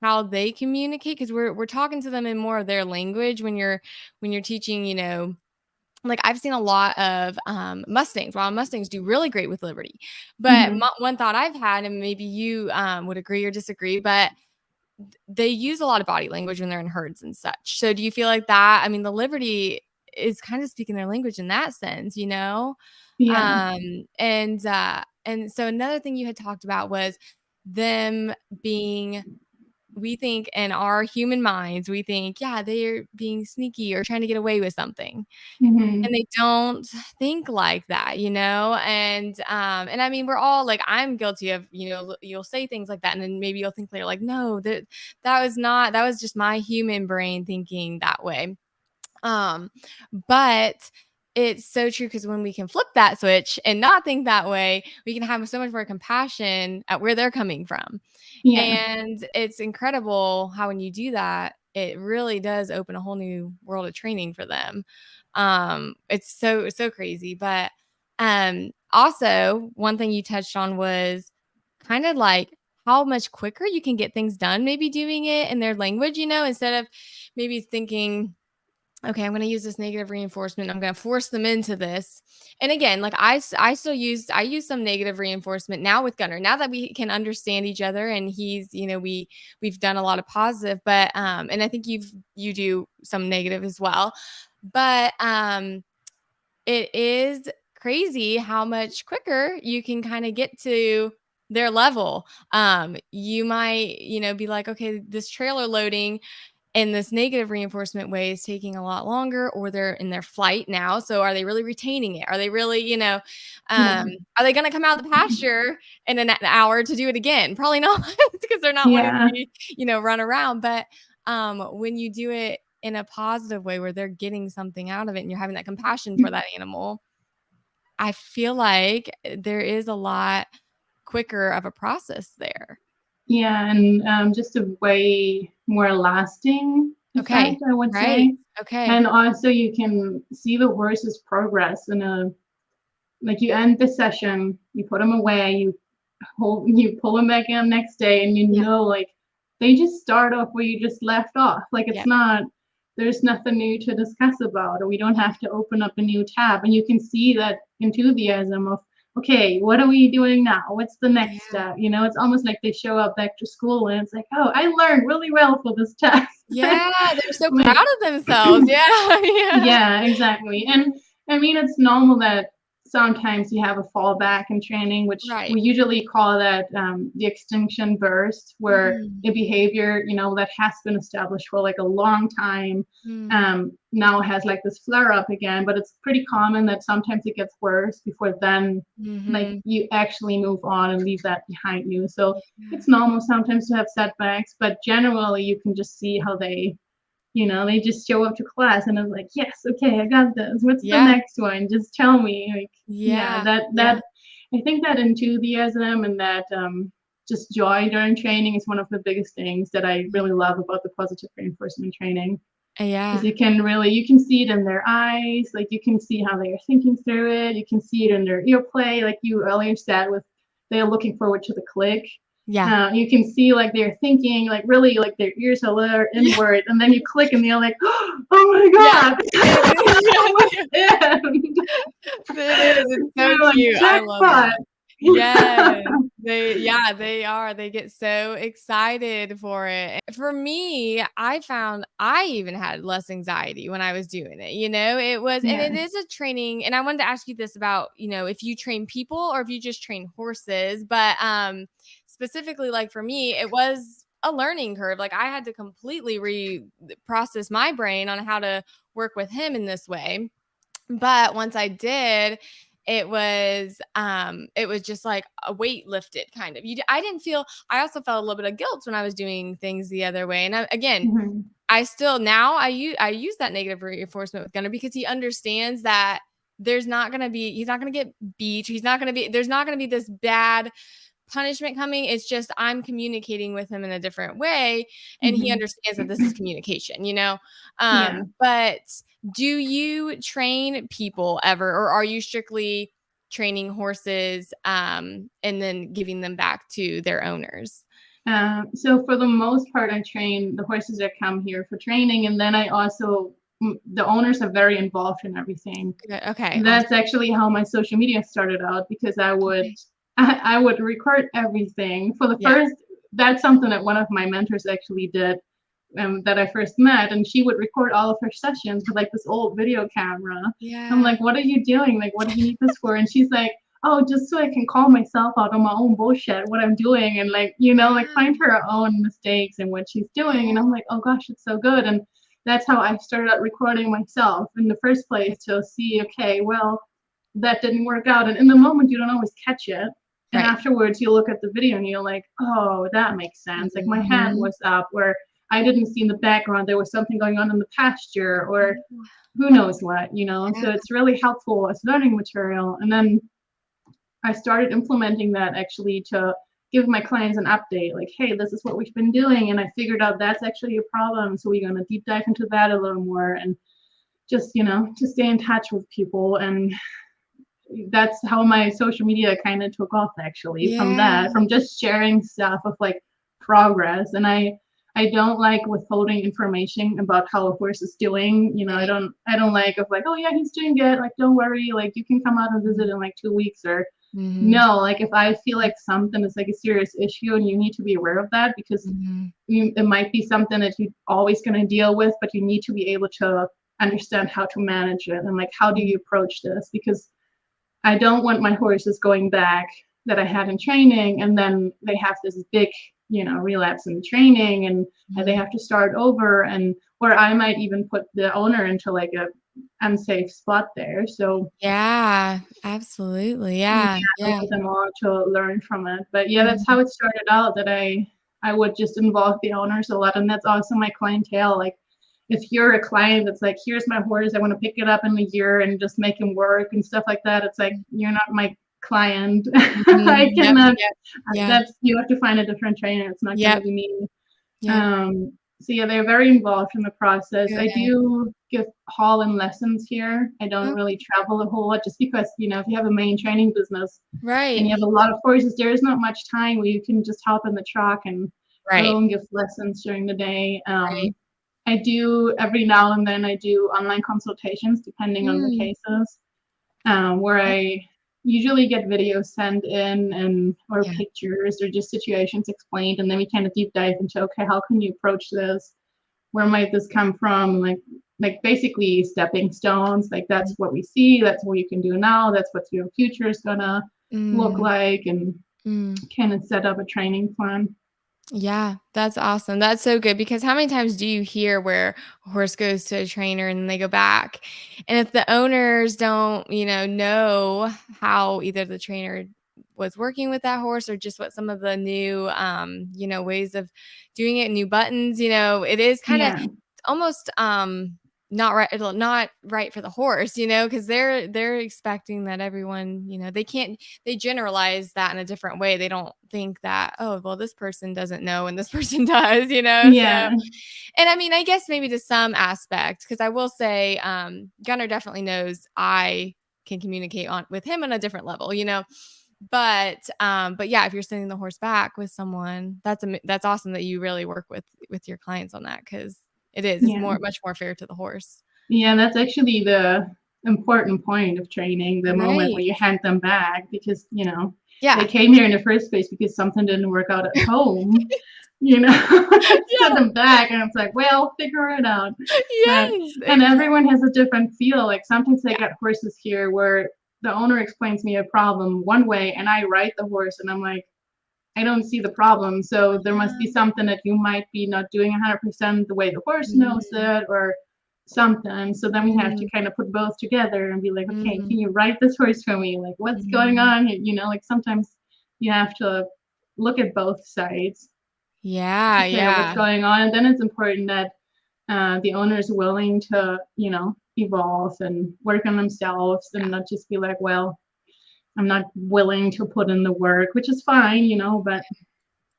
how they communicate because we're talking to them in more of their language when you're teaching, like I've seen a lot of Mustangs. While Mustangs do really great with liberty, but Hmm. one thought I've had, and maybe you would agree or disagree, but they use a lot of body language when they're in herds and such. So do you feel like that? I mean, the liberty is kind of speaking their language in that sense, you know? Yeah. And so another thing you had talked about was them being, we think in our human minds, we think, yeah, they're being sneaky or trying to get away with something. Hmm. And they don't think like that, you know? And I mean, we're all like, I'm guilty of, you know, you'll say things like that, and then maybe you'll think later, like, no, that was not, that was just my human brain thinking that way. Um, but it's so true because when we can flip that switch and not think that way, we can have so much more compassion at where they're coming from. Yeah. And it's incredible how when you do that, it really does open a whole new world of training for them. It's so crazy. But also one thing you touched on was kind of like how much quicker you can get things done, maybe doing it in their language, you know, instead of maybe thinking, okay, I'm going to use this negative reinforcement. I'm going to force them into this. And again, like I still use some negative reinforcement now with Gunner. Now that we can understand each other, and he's, you know, we've done a lot of positive, but and I think you do some negative as well. But it is crazy how much quicker you can kind of get to their level. You might, you know, be like, okay, this trailer loading and this negative reinforcement way is taking a lot longer, or they're in their flight now. So are they really retaining it? Are they really, you know, Yeah. are they going to come out of the pasture in an hour to do it again? Probably not, because they're not wanting to Yeah. be, you know, run around. But when you do it in a positive way where they're getting something out of it and you're having that compassion for that animal, I feel like there is a lot quicker of a process there. Yeah, and just a way more lasting effect, Okay. I would Right. say. Okay. And also, you can see the horse's progress in a, like, you end the session, you put them away, you pull them back in next day, and you Yeah. know, like, they just start off where you just left off. Like, it's Yeah. not, there's nothing new to discuss about, or we don't have to open up a new tab. And you can see that enthusiasm of, okay, what are we doing now? What's the next Yeah. step? You know, it's almost like they show up back to school and it's like, oh, I learned really well for this test. Yeah, they're so proud Like, of themselves. Yeah, yeah. yeah, exactly. And I mean, it's normal that sometimes you have a fallback in training, which Right. we usually call that the extinction burst, where Mm, a behavior, you know, that has been established for like a long time, mm, now has like this flare up again. But it's pretty common that sometimes it gets worse before then, like, mhm. you actually move on and leave that behind you. So Yeah. it's normal sometimes to have setbacks, but generally you can just see how they just show up to class and I'm like, yes, okay, I got this. What's the Yeah, next one? Just tell me. Like, yeah, yeah, that yeah, I think that enthusiasm and that just joy during training is one of the biggest things that I mm, really love about the positive reinforcement training. Because yeah, you can see it in their eyes, like you can see how they are thinking through it. You can see it in their ear play, like you earlier said, with they're looking forward to the click. yeah. You can see like they're thinking, like really, like their ears are lower Yeah, inward, and then you click, and they're like, "Oh my yeah. god, It almost is, in!" it is, it's so They're like cute, I love jackpot. that. Yes. They are, they get so excited for it. For me, I found I even had less anxiety when I was doing it, you know? It was, and Yeah. it is a training, and I wanted to ask you this about, you know, if you train people or if you just train horses, but, specifically, like, for me, it was a learning curve, like, I had to completely process my brain on how to work with him in this way. But once I did, it was just like a weight lifted kind of. I didn't feel, I also felt a little bit of guilt when I was doing things the other way. And again, Mhm. I still now I use that negative reinforcement with Gunner because he understands that he's not going to get beat. There's not going to be this bad punishment coming. It's just I'm communicating with him in a different way, and he Mhm. understands that this is communication, you know? Yeah. But do you train people ever, or are you strictly training horses, and then giving them back to their owners? So for the most part, I train the horses that come here for training, and then I also the owners are very involved in everything. Good. Okay. That's Awesome. actually how my social media started out because I would Okay. I would record everything for the Yeah. first. That's something that one of my mentors actually did, that I first met, and she would record all of her sessions with like this old video camera. I'm Yeah. like, what are you doing? Like, what do you need this for? And she's like, oh, just so I can call myself out on my own bullshit, what I'm doing, and like, like find Yeah. her own mistakes and what she's doing. And Yeah. I'm like, oh gosh, it's so good. And that's how I started out recording myself in the first place to see, okay, well, that didn't work out. And in the moment, you don't always catch it. And Right. afterwards, you look at the video and you're like, oh, that makes sense. Like my hat Mhm. was up, or I didn't see in the background there was something going on in the pasture, or Yeah. who knows what, Yeah. So it's really helpful as learning material. And then I started implementing that actually to give my clients an update, like, hey, this is what we've been doing. And I figured out that's actually a problem. So we're going to deep dive into that a little more and just, to stay in touch with people. And that's how my social media kind of took off actually from Yeah. that, from just sharing stuff of like progress. And I don't like withholding information about how a horse is doing. I Right. don't like of like, oh yeah, he's doing good, like don't worry, like you can come out and visit Mhm. in like 2 weeks. Or Mhm. no, like if I feel like something is like a serious issue and you need to be aware of that, because Mhm. it might be something that you're always going to deal with, but you need to be able to understand how to manage it and like how do Mhm. you approach this, because I don't want my horses going back that I had in training and then they have this big, relapse in training, and they Mhm. have to start over, and or I might even put the owner into like a unsafe spot there. So Yeah. Absolutely. yeah, Yeah. I Yeah. want them all to learn from it. But yeah, that's Mhm. how it started out, that I would just involve the owners a lot, and that's also my clientele. Like if you're a client that's like, here's my horse, I want to pick it up in a year and just make him work and stuff like that, it's like you're not my client. Mhm. I Yep. cannot. Yep. Yeah. That's, you have to find a different trainer. It's not going to Yep. be me. Yep. So yeah, they're very involved in the process. I Good. do give haul and lessons here. I don't really Okay. travel a whole lot just because, if you have a main training business and Right. you have a lot of horses, there is not much time where you can just hop in the truck and Right. go and give lessons during the day. Right. I do every now and then I do online consultations depending on the Mm. cases, where Okay. I usually get videos sent in and or Yeah. pictures or just situations explained, and then we kind of deep dive into, okay, how can you approach this? Where might this come from? Like basically stepping stones. Like that's what we see. That's what you can do now. That's what your future is gonna look Mm. like, and Mm. kind of set up a training plan. Yeah, that's awesome. That's so good because how many times do you hear where a horse goes to a trainer and then they go back? And if the owners don't, know how either the trainer was working with that horse or just what some of the new ways of doing it, new buttons, it is kind of Yeah, almost not right for the horse, because they're expecting that everyone, they generalize that in a different way. They don't think that, oh, well, this person doesn't know and this person does, so. yeah, And I mean, I guess maybe to some aspect, because I will say, Gunner definitely knows I can communicate on with him on a different level, but yeah, if you're sending the horse back with someone, that's awesome that you really work with your clients on that, because it's yeah. more much more fair to the horse. Yeah, that's actually the important point of training, the moment Right. when you hand them back, because, they Yeah. came here in the first place because something didn't work out at home, send Yeah. them back, and it's like, well, figure it out. But, Yes, and exactly. everyone has a different feel. Like sometimes I Yeah. get horses here where the owner explains me a problem one way and I ride the horse and I'm like, I don't see the problem. So there must be Yeah. something that you might be not doing 100% the way the horse knows Mhm. it, or something. So then we have to Mhm. kind of put both together and be like, okay, can Mhm. you ride this horse for me? Like, what's going Mhm. on? Like sometimes you have to look at both sides to Yeah, figure out what's yeah. going on. And then it's important that the owner is willing to, evolve and work on themselves and Yeah. not just be like, well, I'm not willing to put in the work, which is fine, but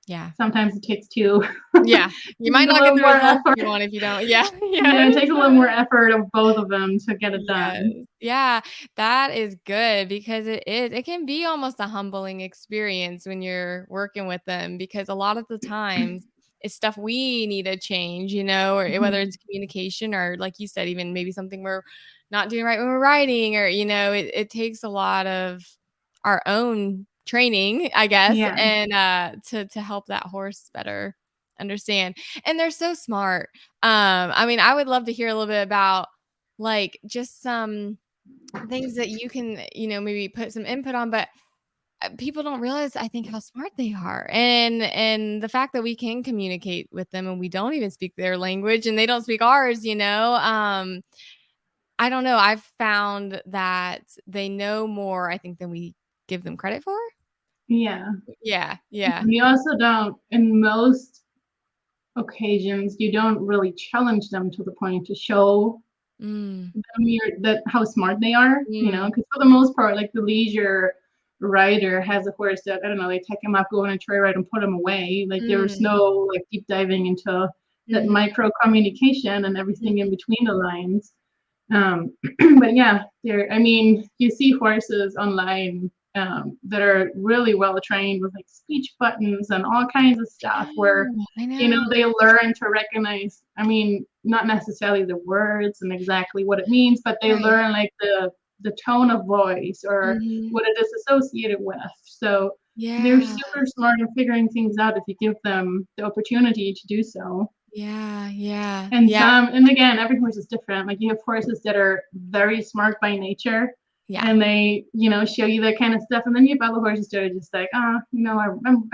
Yeah. sometimes it takes two. Yeah. You You might need a not get little the more results effort. you want if you don't. Yeah. Yeah, it Yes. takes a little more effort of both of them to get it Yes. done. Yeah, that is good because it can be almost a humbling experience when you're working with them because a lot of the times it's stuff we need to change, or whether Mhm. it's communication or like you said, even maybe something we're not doing right when we're riding, or, it takes a lot of our own training, I guess, Yeah. and to help that horse better understand. And they're so smart. I mean, I would love to hear a little bit about like just some things that you can, maybe put some input on, but people don't realize, I think, how smart they are, and the fact that we can communicate with them and we don't even speak their language and they don't speak ours. I don't know. I've found that they know more, I think, than we give them credit for. Yeah. Yeah, yeah. You also don't, in most occasions, you don't really challenge them to the point to show Mm, that how smart they are, mm, because for the most part, like the leisure rider has a horse that I don't know, they take him up, go on a trail ride, and put him away. Like there's mm, no like deep diving into that mhm, micro communication and everything in mhm. between the lines. Um, but yeah, there. I mean, you see horses online that are really well trained with like speech buttons and all kinds of stuff where I know. they learn to recognize. I mean, not necessarily the words and exactly what it means, but they Right. learn like the tone of voice or Mhm. what it is associated with. So they're Yeah, super smart in figuring things out if you give them the opportunity to do so. yeah, yeah, And yeah, some, and again, every horse is different. Like you have horses that are very smart by nature, yeah. and they, show you that kind of stuff. And then you have other horses that are just like, I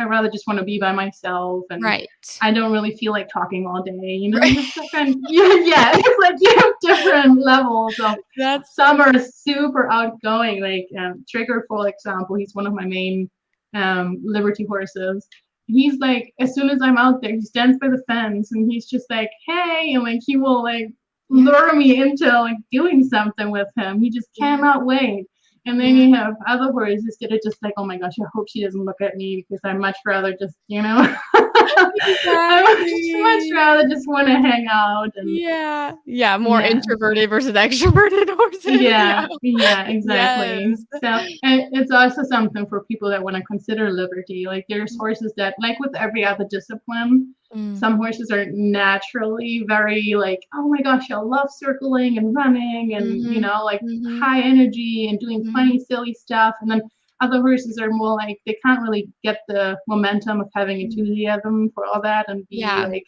rather just want to be by myself, and Right. I don't really feel like talking all day. Right. Just that kind. Yeah, yeah. It's like you have different levels of. That's so Some are super outgoing, like Trigger, for example. He's one of my main Liberty horses. He's like, as soon as I'm out there, he stands by the fence and he's just like, hey, and like he will like yeah, lure me into like doing something with him. He just yeah, cannot wait. And then yeah. you have other horses that are just like, oh my gosh, I hope she doesn't look at me because I much rather just, I much Exactly. rather just want to hang out and Yeah. Yeah, more yeah. introverted versus extroverted horses. Yeah. Yeah, yeah, exactly. Yes. So, and it's also something for people that want to consider liberty. Like, there's horses that, like with every other discipline, Mm, some horses are naturally very, like, oh my gosh, I love circling and running and, mhm, like mhm, high energy and doing mhm. funny, silly stuff. And then other horses are more like, they can't really get the momentum of having Mm. enthusiasm for all that and be Yeah, like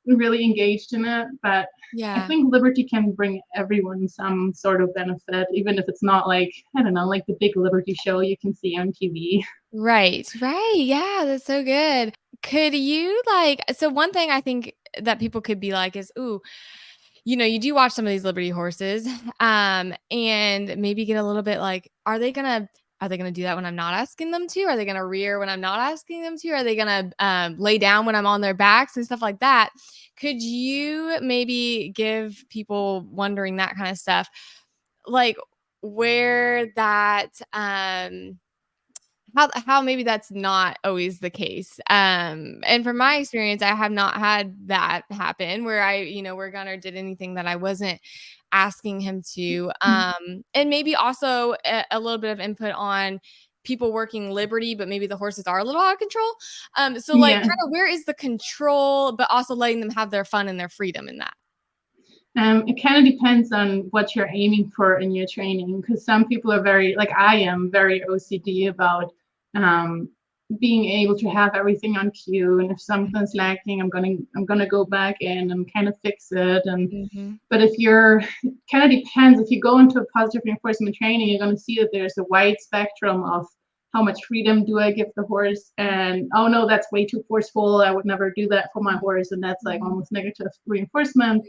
really engaged in it. But I yeah. think liberty can bring everyone some sort of benefit, even if it's not like, I don't know, like the big liberty show you can see on TV. Right, right. Yeah, that's so good. Could you so one thing I think that people could be like is, ooh, you do watch some of these Liberty horses, and maybe get a little bit like, are they gonna do that when I'm not asking them to? Are they gonna rear when I'm not asking them to? Are they gonna lay down when I'm on their backs and stuff like that? Could you maybe give people wondering that kind of stuff, like where that how maybe that's not always the case. And from my experience, I have not had that happen where where Gunner did anything that I wasn't asking him to. And maybe also a little bit of input on people working Liberty, but maybe the horses are a little out of control. So like Yeah. kind of where is the control, but also letting them have their fun and their freedom in that. It kind of depends on what you're aiming for in your training, because some people are very, like I am, very OCD about um, being able to have everything on cue, and if something's lacking, I'm gonna go back in and kind of fix it. And Mhm. but if you're, kind of depends. If you go into a positive reinforcement training, you're gonna see that there's a wide spectrum of how much freedom do I give the horse, and oh no, that's way too forceful. I would never do that for my horse, and that's like Mhm. almost negative reinforcement.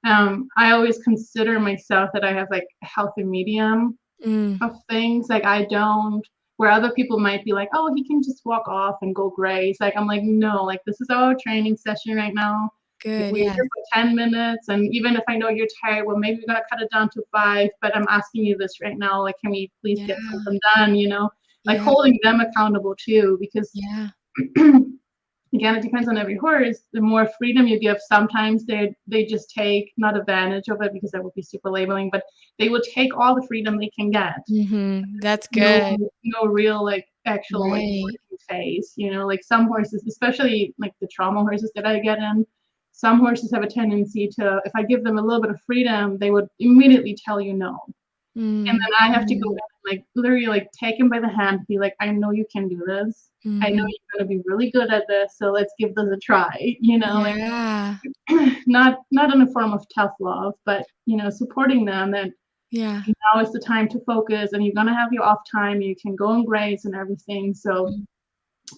I always consider myself that I have like a healthy medium Mm, of things. Like I don't, where other people might be like, oh, he can just walk off and go graze. Like I'm like, no, like this is our training session right now. good. We're Yes. here for 10 minutes. And even if I know you're tired, well, maybe we're gonna cut it down to 5, but I'm asking you this right now. Like, can we please Yeah. get something done? Like Yeah. holding them accountable too, because Yeah. again, it depends on every horse. The more freedom you give, sometimes they just take not advantage of it because that would be super labeling, but they will take all the freedom they can get. That's No, good. no real like actual like Right. working phase. Like some horses, especially like the trauma horses that I get in, some horses have a tendency to, if I give them a little bit of freedom, they would immediately tell you no. And Mm, then I have to go in mhm, and like literally like take him by the hand, be like, I know you can do this. I know mhm. you're gonna be really good at this, so let's give this a try. Like Yeah, not in a form of tough love, but supporting them that yeah. now is the time to focus and you're gonna have your off time, you can go on graze and everything. So Mm,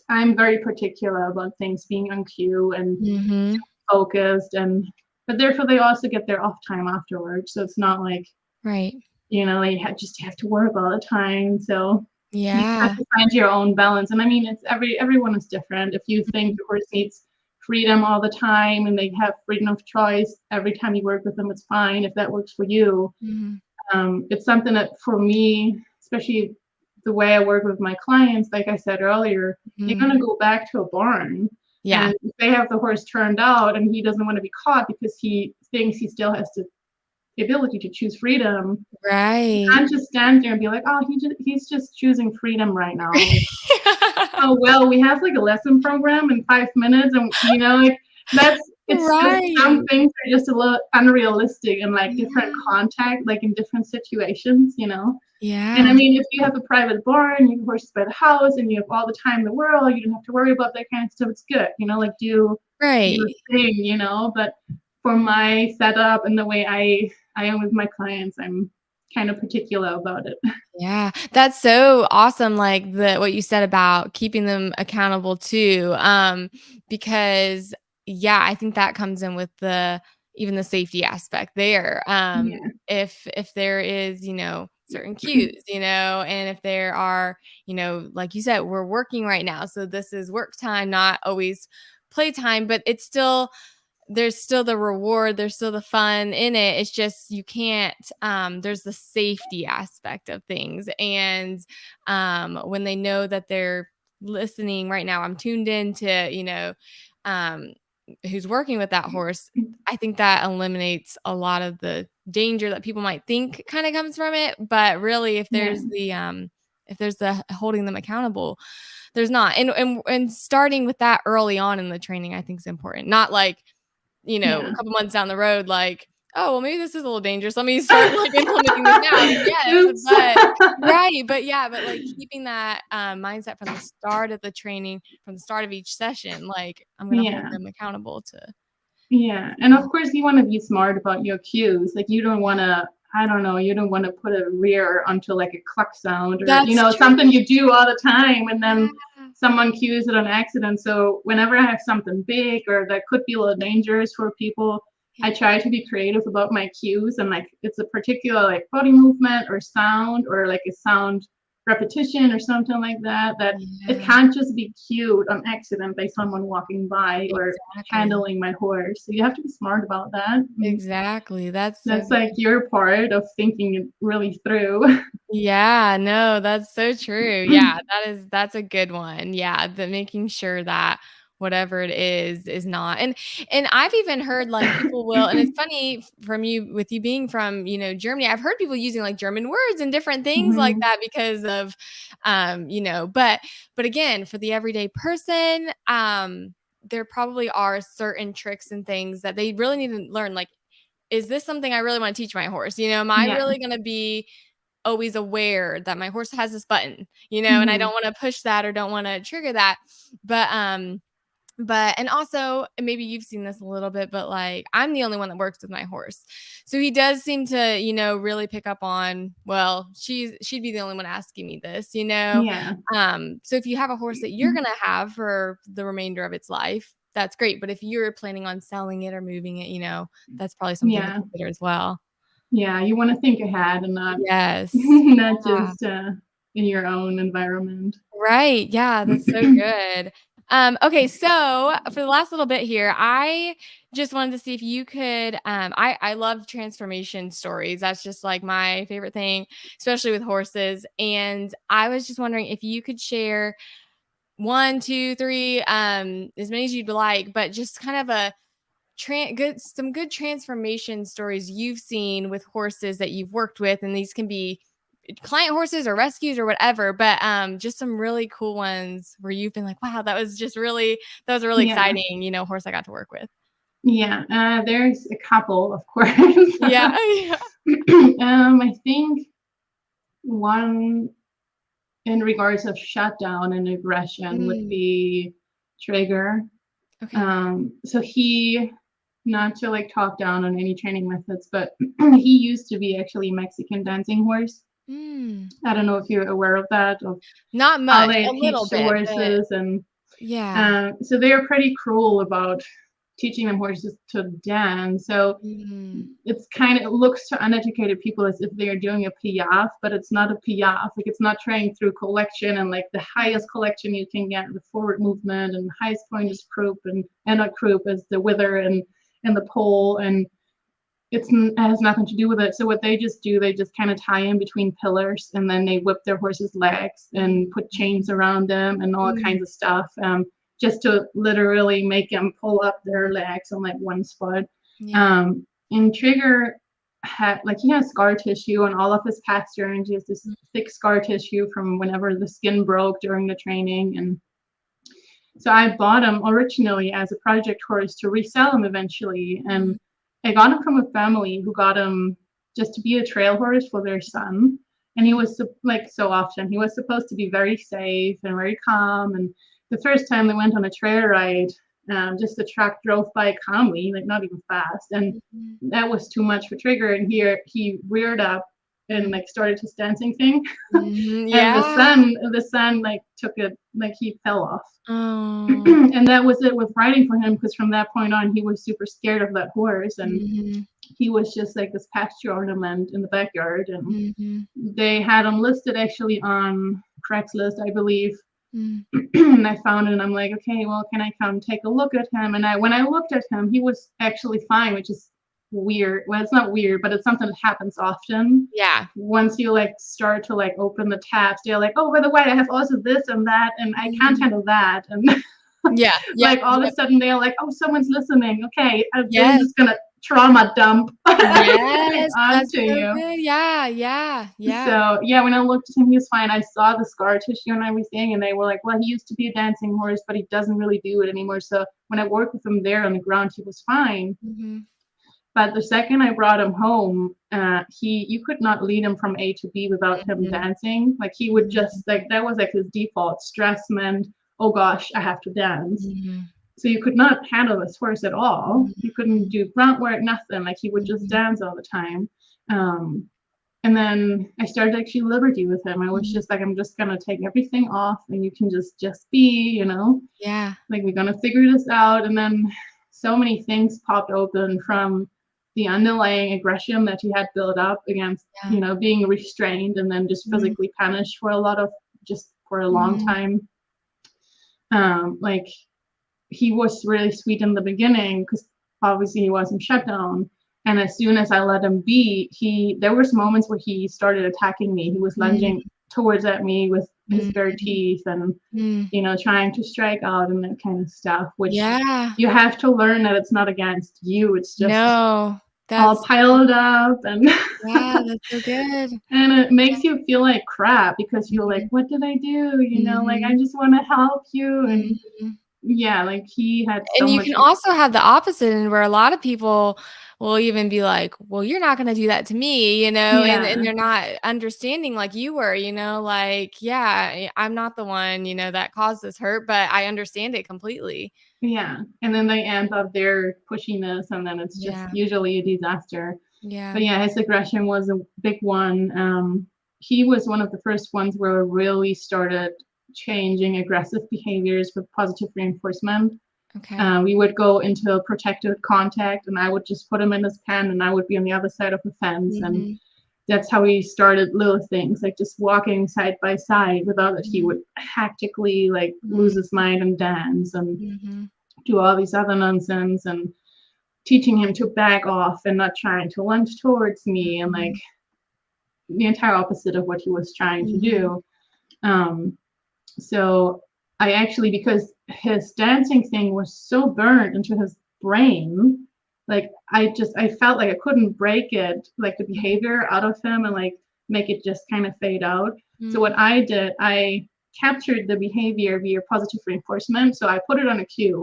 I'm very particular about things being on cue and mhm. focused, and but therefore they also get their off time afterwards. So it's not like Right. they just have to work all the time. So you have Yeah. to find your own balance. And I mean, it's everyone is different. If you think Mhm, the horse needs freedom all the time and they have freedom of choice every time you work with them, it's fine if that works for you. mhm, It's something that for me, especially the way I work with my clients, like I said earlier, you're mhm. gonna go back to a barn. Yeah. And if they have the horse turned out and he doesn't want to be caught because he thinks he still has the ability to choose freedom, you Right. can't just stand there and be like, oh, he's just choosing freedom right now. Like, oh well, we have like a lesson program in 5 minutes, and like that's it's just some Right. things are just a little unrealistic in like different Yeah. contact, like in different situations. And I Yeah. mean, if you have a private barn, you have horses by the house, and you have all the time in the world, you don't have to worry about that kind of stuff. It's good, like do Right. a thing. But for my setup and the way I am with my clients, I'm kind of particular about it. Yeah, that's so awesome, like, what you said about keeping them accountable too, because, yeah, I think that comes in with even the safety aspect there, Yeah. if there is, certain cues, and if there are, like you said, we're working right now, so this is work time, not always playtime, but it's still there's still the reward, there's still the fun in it. It's just you can't there's the safety aspect of things. And when they know that they're listening right now, I'm tuned in to, um who's working with that horse. I think that eliminates a lot of the danger that people might think kind of comes from it. But really Yeah. if there's the holding them accountable, there's not. And starting with that early on in the training, I think is important. Not like a Yeah. couple months down the road, like, "Oh, well, maybe this is a little dangerous. Let me start, like, implementing this now." Yes, Oops. but right, but yeah, but, like, keeping that, mindset from the start of the training, from the start of each session, like, I'm gonna hold Yeah. them accountable to Yeah. And of course you want to be smart about your cues. Like you don't want to, I don't know, you don't want to put a rear onto like a cluck sound or, That's something true. you do all the time and Yeah. then someone cues it on accident. So whenever I have something big or that could be a little dangerous for people, I Yeah. try to be creative about my cues and like it's a particular like body movement or sound or like a sound repetition or something like that that it Yeah. can't just be cued on accident by someone walking by or Exactly. handling my horse. So you have to be smart about that. And Exactly. That's so that's good. like your part of thinking it really through. Yeah, no, that's so true. Yeah, that's a good one. Yeah, the making sure that whatever it is not. And I've even heard like people will, and it's funny from you with you being from, Germany. I've heard people using like German words and different things like Mhm. that because of but again, for the everyday person, there probably are certain tricks and things that they really need to learn, like, is this something I really want to teach my horse? Am I Yeah. really going to be always aware that my horse has this button, and I Mhm. don't wanna push that or don't wanna trigger that. But and also, and maybe you've seen this a little bit, but, like, I'm the only one that works with my horse. So he does seem to, really pick up on, well, she'd be the only one asking me this, you know? Yeah. So if you have a horse that you're gonna have for the remainder of its life, that's great, but if you're planning on selling it or moving it, that's probably something to Yeah. consider as well. Yeah. You want to think ahead and not Yes. not Yeah. just in your own environment. Right, yeah, that's so good. Okay, so for the last little bit here, I just wanted to see if you could, I love transformation stories. That's just like my favorite thing, especially with horses. And I was just wondering if you could share one, two, three, as many as you'd like, but just kind of a some good transformation stories you've seen with horses that you've worked with, and these can be client horses or rescues or whatever, but just some really cool ones where you've been like, wow, that was a really Yeah. exciting, horse I got to work with. Yeah. There's a couple, of course. Yeah. Yeah. I think one in regards of shutdown and aggression would Mm, be Trigger. okay. So he, not to like talk down on any training methods, but he used to be actually a Mexican dancing horse. Mm. I don't know if you're aware of that, of Not how much, a they little teach the bit, but horses. And yeah. so they're pretty cruel about teaching them horses to dance. So Mm, it's kind of, it looks to uneducated people as if they're doing a piaffe, but it's not a piaffe. Like it's not trained through collection and like the right, highest collection you can get with forward movement, and the highest point right. is croup, and not croup as the wither and the pole, and it has nothing to do with it. So what they just do, they just kind of tie in between pillars, and then they whip their horses' legs Mm, and put chains around them and all mm, kinds of stuff, just to literally make them pull up mm, their legs on like one spot. yeah. And Trigger had like, he has scar tissue on all of his pasterns. He has this Mm, thick scar tissue from whenever the skin broke during the training, and so I bought him originally as a project horse to resell him eventually. mm, And I got him from a family who got him just to be a trail horse for their son. And he mm, was like, so often, he was supposed to be very safe and very calm. And the first time they went on a trail ride, just the truck drove by calmly, like not even fast. And mhm, that was too much for Trigger. And here he reared up and mm, like started his dancing thing. mhm, And yeah. the son like took it, like he fell off. Oh. And that was it with riding for him, because from that point on he was super scared of that horse, and Mhm, he was just like this pasture ornament in the backyard. And mhm, they had him listed actually on Craigslist, I believe. mm, And I found it, and I'm like, okay, well, can I come take a look at him? And when I looked at him, he was actually fine, which is weird. Well, it's not weird, but it's something that happens often. yeah. Once you like start to like open the tabs, they're like, oh, by the way, I have also this and that, and I can't Mhm. handle that. And Yeah, yep, like all of yep. a sudden they're like, oh, someone's listening. Okay, they're Yes, just gonna trauma dump everything yes, that's onto so you. good. Yeah, yeah, yeah. So yeah, when I looked at him, he was fine. I saw the scar tissue and everything, and they were like, well, he used to be a dancing horse, but he doesn't really do it anymore. So when I worked with him there on the ground, he was fine. Mhm, But the second I brought him home, you could not lead him from A to B without him mhm, dancing. Like he would just like, mhm, that was like his default. Stress meant, oh gosh, I have to dance. mhm, So you could not handle this horse at all. You couldn't mhm, do grunt work, nothing. Like he would just mhm, dance all the time. Um, and then I started actually liberty with him. I was mhm. just like, I'm just gonna take everything off, and you can just be. Yeah, Like we're gonna figure this out. And then so many things popped open from the underlying aggression that he had built up against, yeah. being restrained and then just Mhm, physically punished for a lot of, just for a long mhm, time. Like he was really sweet in the beginning because obviously he wasn't shut down. And as soon as I let him be, there was moments where he started attacking me. He was lunging mm, towards at me with his bare mhm, teeth, and mm. trying to strike out and that kind of stuff, which Yeah. you have to learn that it's not against you. It's just No, all that's piled up, and yeah, that's so good. and it makes you feel like crap because you're like, Mhm, what did I do? Like I mhm, just want to help you. And mhm. yeah, like he had And so you much. can also have the opposite end where a lot of people will even be like, "Well, you're not gonna do that to me," and Yeah, they're not understanding like you were, like, "Yeah, I'm not the one, that caused this hurt, but I understand it completely." yeah. And then they amp up their pushiness, and then it's just Yeah, usually a disaster. yeah, But yeah, his aggression was a big one. He was one of the first ones where we really started changing aggressive behaviors with positive reinforcement. okay. We would go into a protected contact, and I would just put him in his pen, and I would be on the other side of the fence. And Mhm, that's how we started little things like just walking side by side without that he mhm, would hectically like lose mhm, his mind and dance and mhm, do all these other nonsense, and teaching him to back off and not trying to lunge towards me, and like mhm, the entire opposite of what he was trying to mhm, do. Um, so I actually, because his dancing thing was so burned into his brain, like I felt like I couldn't break it, like the Mhm. behavior out of him and like make it just kind of fade out. So Mm. what I did, I captured the behavior via positive reinforcement. So I put it on a cue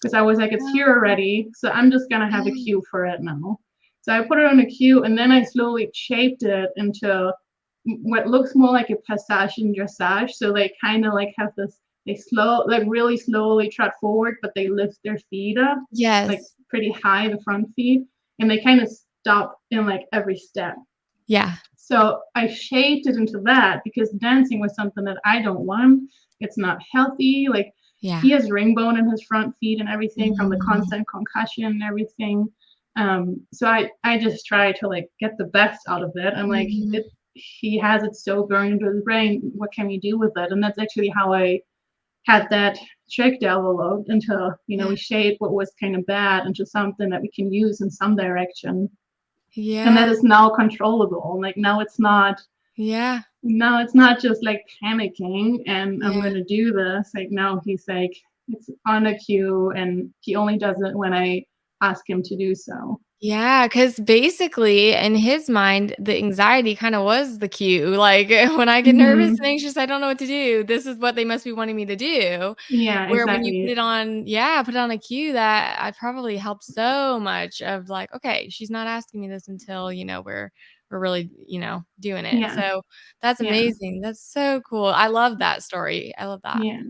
because I was like, it's here Oh, already. So I'm just gonna have a yeah. cue for it now. So I put it on a cue and then I slowly shaped it into what looks more like a passage and dressage. So they kind of like have this, they like really slowly trot forward, but they lift their feet up like Yes. pretty high, the front feet, and they kind of stop in like every step. Yeah. So I shaped it into that because dancing was something that I don't want. It's not healthy. Like Yeah. he has ring bone in his front feet and everything from the Mhm. constant concussion and everything. So I just try to like get the best out of it. I'm like, Mhm. he has it so burned into his brain. What can we do with it? And that's actually how I had that trick developed until, Yeah. we shaped what was kind of bad into something that we can use in some direction. And Yeah. that is now controllable. Like Yeah. now it's not just like panicking and I'm Yeah. gonna do this. Like now he's like it's on a cue and he only does it when I ask him to do so. Yeah, because basically, in his mind, the anxiety kinda was the cue, like, when I get nervous Hmm. and anxious, I don't know what to do, this is what they must be wanting me to do. Yeah, Where when you put exactly. it on yeah, put it on a cue that I probably helped so much of like, "Okay, she's not asking me this until, we're really, doing it." Yeah, So, that's yeah, amazing, that's so cool. I love that story, I love that. yeah.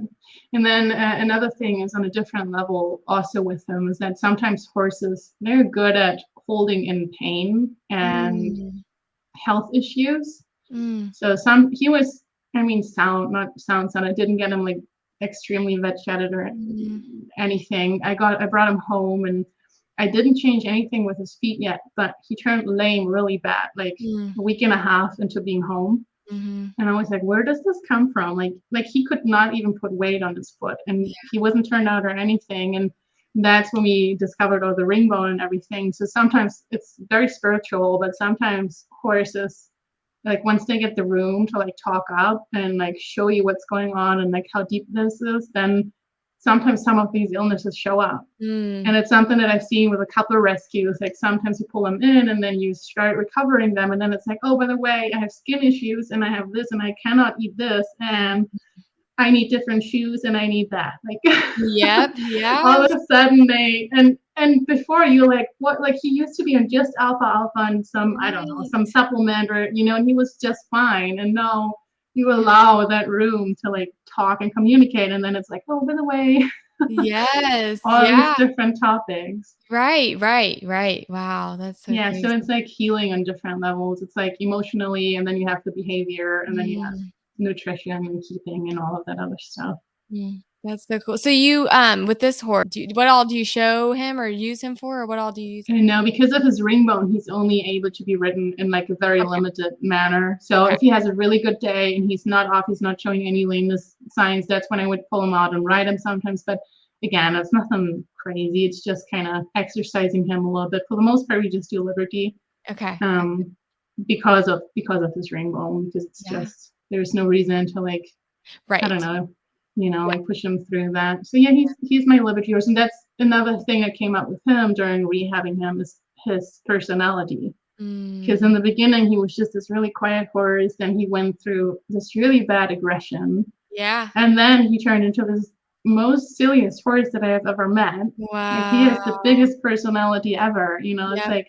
And then another thing is on a different level also with him is that sometimes horses they're good at holding in pain and Mm, health issues. mm, So he was, I mean, not sound. I didn't get him like extremely vet shedded or mhm, anything. I brought him home and I didn't change anything with his feet yet, but he turned lame really bad, like mm, a week and a half into being home. mhm. And I was like, where does this come from? Like he could not even put weight on his foot and Yeah, he wasn't turned out or anything. And that's when we discovered all the ring bone and everything. So sometimes it's very spiritual, but sometimes horses like once they get the room to like talk up and like show you what's going on and like how deep this is, then sometimes some of these illnesses show up. mm. And it's something that I've seen with a couple of rescues. Like sometimes you pull them in and then you start recovering them. And then it's like, oh, by the way, I have skin issues and I have this and I cannot eat this. And I need different shoes and I need that. Like Yep, all of yes. a sudden they and before you like what like he used to be on just alfalfa and some I don't know some Right. supplement or and he was just fine and now you Yeah. allow that room to like talk and communicate and then it's like oh by the way Yes, all these yeah. different topics. Right, right, right. Wow, that's so Yeah, so crazy. it's like healing on different levels. It's like emotionally and then you have the behavior and then you have Mm, nutrition and keeping and all of that other stuff. mm, that's so cool. So you, with this horse, what all do you show him or use him for, or what all do you use him And now, because of his ring bone, he's only able to be ridden in like a very Okay, limited manner. So okay. if he has a really good day and he's not off, he's not showing any lameness signs, that's when I would pull him out and ride him sometimes. But again, it's nothing crazy. It's just kind of exercising him a little bit. For the most part, we just do liberty Okay, okay. um, because of his ring bone. Because it's Yeah. just there's no reason to like I don't Right. know, Yeah. like push him through that. So yeah, he's my liberty horse, and that's another thing that came up with him during rehabbing him is his personality. Because Mm, in the beginning he was just this really quiet horse, then he went through this really bad aggression, yeah. and then he turned into this most silliest horse that I have ever met. Like he has the Wow. biggest personality ever. It's Yep. like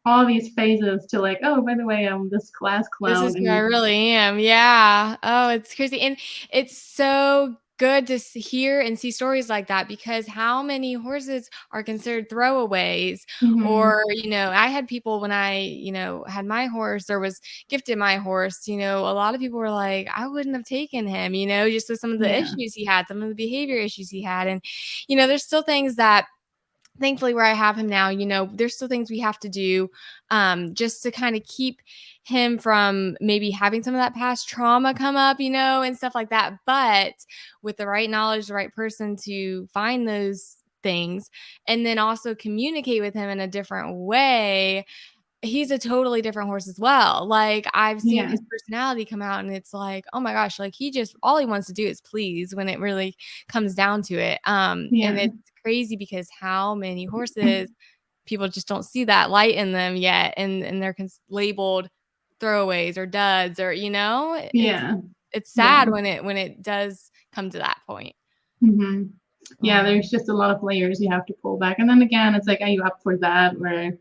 all these phases to like, oh, by the way, I'm this class This clown, is who I and really am, yeah. Oh, it's crazy, and it's so good to hear and see stories like that because how many horses are considered throwaways mhm, or, I had people when I, had my horse or was gifted my horse, a lot of people were like, "I wouldn't have taken him," just with some of the yeah, issues he had, some of the behavior issues he had, and, there's still things that thankfully where I have him now, there's still things we have to do just to kind of keep him from maybe having some of that past trauma come up, and stuff like that. But with the right knowledge, the right person to find those things and then also communicate with him in a different way, he's a totally different horse as well. Like, I've seen Yeah. his personality come out, and it's like, oh my gosh, like, he just all he wants to do is please when it really comes down to it. And Yeah. it's crazy because how many horses people just don't see that light in them yet, and they're labeled throwaways or duds, or Yeah. it's Yeah. sad when it does come to that point. hmm Yeah, Um, there's just a lot of layers you have to pull back. And then again, it's like, are you up for that? Where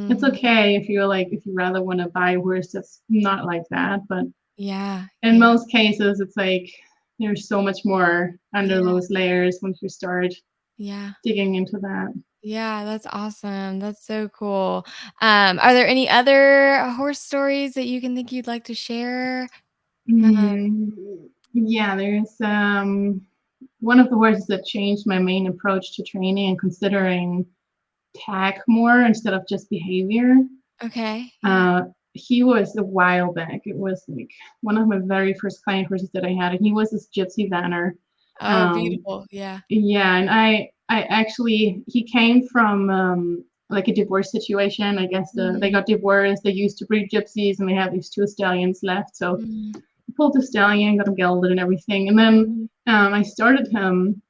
it's mhm. okay if you're like, if you rather want to buy a horse that's not like that. But Yeah, in yeah, most cases, it's like there's so much more under yeah, those layers once you start yeah. digging into that. Yeah, that's awesome. That's so cool. Are there any other horse stories that you can think you'd like to share? Um, Mm, yeah, there's one of the horses that changed my main approach to training and considering tack more instead of just behavior. okay, yeah. Uh, he was a while back. It was like one of my very first client horses that I had, and he was this gypsy vanner. Oh, Um, beautiful. Yeah. yeah, and I actually he came from like a divorce situation. I guess they Mhm, got divorced. They used to breed gypsies, and they had these two stallions left. So mhm, I pulled the stallion, got him gelded and everything, and then mhm, I started him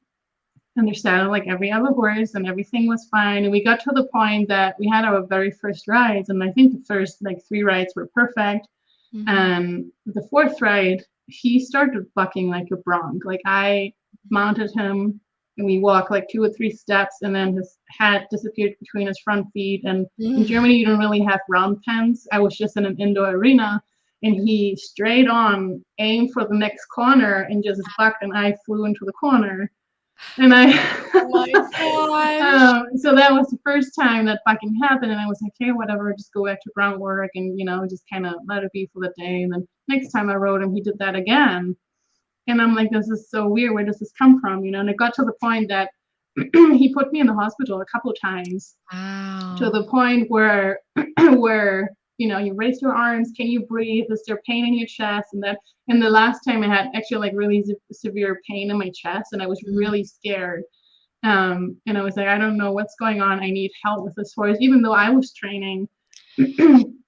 understand like every other horse and everything was fine. And we got to the point that we had our very first rides, and I think the first like three rides were perfect. mhm, And the fourth ride, he started bucking like a bronc. Like I mounted him and we walked like two or three steps, and then his head disappeared between his front feet. And in mhm, Germany, you don't really have round pens. I was just in an indoor arena, and he straight on aimed for the next corner and just bucked, and I flew into the corner. And I, Oh my gosh. so that was the first time that fucking happened. And I was like, hey, whatever, just go back to groundwork and, just kind of let it be for the day. And then next time I rode him, he did that again. And I'm like, this is so weird. Where does this come from? And it got to the point that he put me in the hospital a couple of times, to Wow. the point where where you raise your arms, can you breathe, is there pain in your chest, and the last time I had actually like really severe pain in my chest, and I was Mhm. really scared. And I was like, I don't know what's going on, I need help with this horse, even though I was training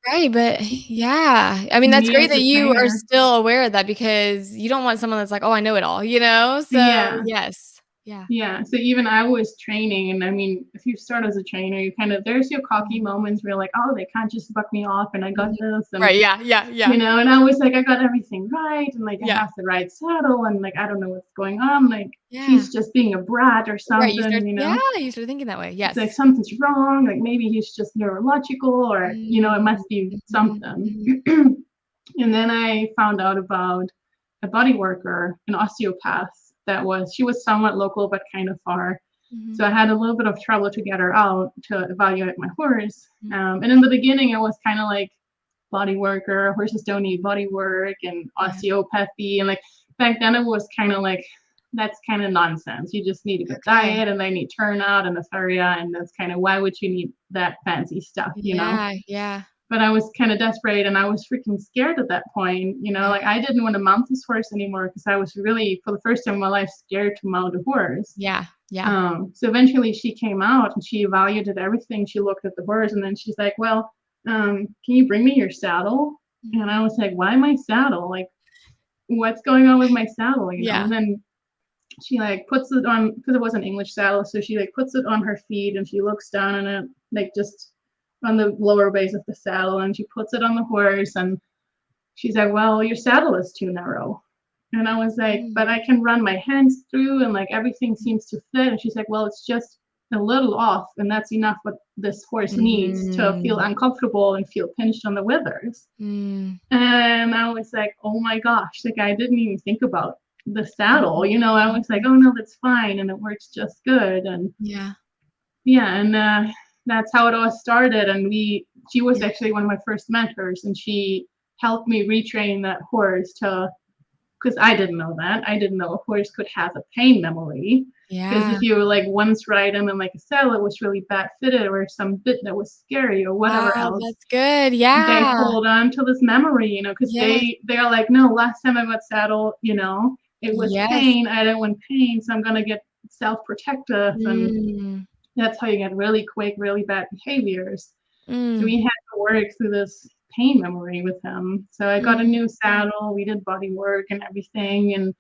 Right, but yeah. I mean, that's me great as that a you are trainer. still aware of that because you don't want someone that's like, "Oh, I know it all," you know? So, Yeah. yes. Yeah. Yeah, so even I was training, and I mean, if you start as a trainer, you kind of there's your cocky Mhm, moments where you're like, oh, they can't just buck me off, and I got mhm. this, and Right, yeah, yeah, yeah, and I was like, I got everything right, and like I yeah, have the right saddle, and like I don't know what's going on, like yeah. he's just being a brat or Right, you something, start yeah, you start thinking that way, it's like yes. something's wrong, like maybe he's just neurological, or it Mm, must be mhm, something. mhm, And then I found out about a body worker, an osteopath she was somewhat local but kind of far. mhm, So I had a little bit of trouble to get her out to evaluate my horse. mhm. And in the beginning, I was kind of like, body worker, horses don't need body work, and Yeah, osteopathy. And like back then, it was kind of like, that's kind of nonsense. You just need a good okay. diet, and they need turnout and a farrier. And that's kind of, why would you need that fancy stuff? Yeah, yeah, But I was kind of desperate, and I was freaking scared at that point. yeah, Like I didn't want to mount this horse anymore because I was really, for the first time in my life, scared to mount a horse. yeah, yeah. So eventually she came out and she evaluated everything. She looked at the horse, and then she's like, well, can you bring me your saddle? And Mhm. I was like, why my saddle? Like, what's going on with my saddle? Yeah, And then she like puts it on, because it was an English saddle. So she like puts it on her feet, and she looks down on it, like just on the lower base of the saddle, and she puts it on the horse, and she's like, well, your saddle is too narrow. And I was like, but mm, I can run my hands through, and like everything seems to fit. And she's like, well, it's just a little off, and that's enough what this horse needs to feel mm, uncomfortable and feel pinched on the withers. mm, And I was like, oh my gosh, like I didn't even think about the saddle. mhm, I was like, mhm. oh no, that's fine, and it works just good. And Yeah, yeah, and that's how it all started. And she was yeah, actually one of my first mentors, and she helped me retrain that horse to, because I didn't know that. I didn't know a horse could have a pain memory. Because yeah. if you like once ride him in like a saddle, it was really bad fitted, or some bit that was scary or whatever Wow, else, that's good, they yeah. hold on to this memory, because Yes, they're like, no, last time I got saddle, it was yes. pain. I didn't want pain, so I'm gonna get self-protective, and Mm, that's how you get really quick, really bad behaviors. So Mm, we had to work through this pain memory with him. So I got a mm, new saddle, we did body work and everything, and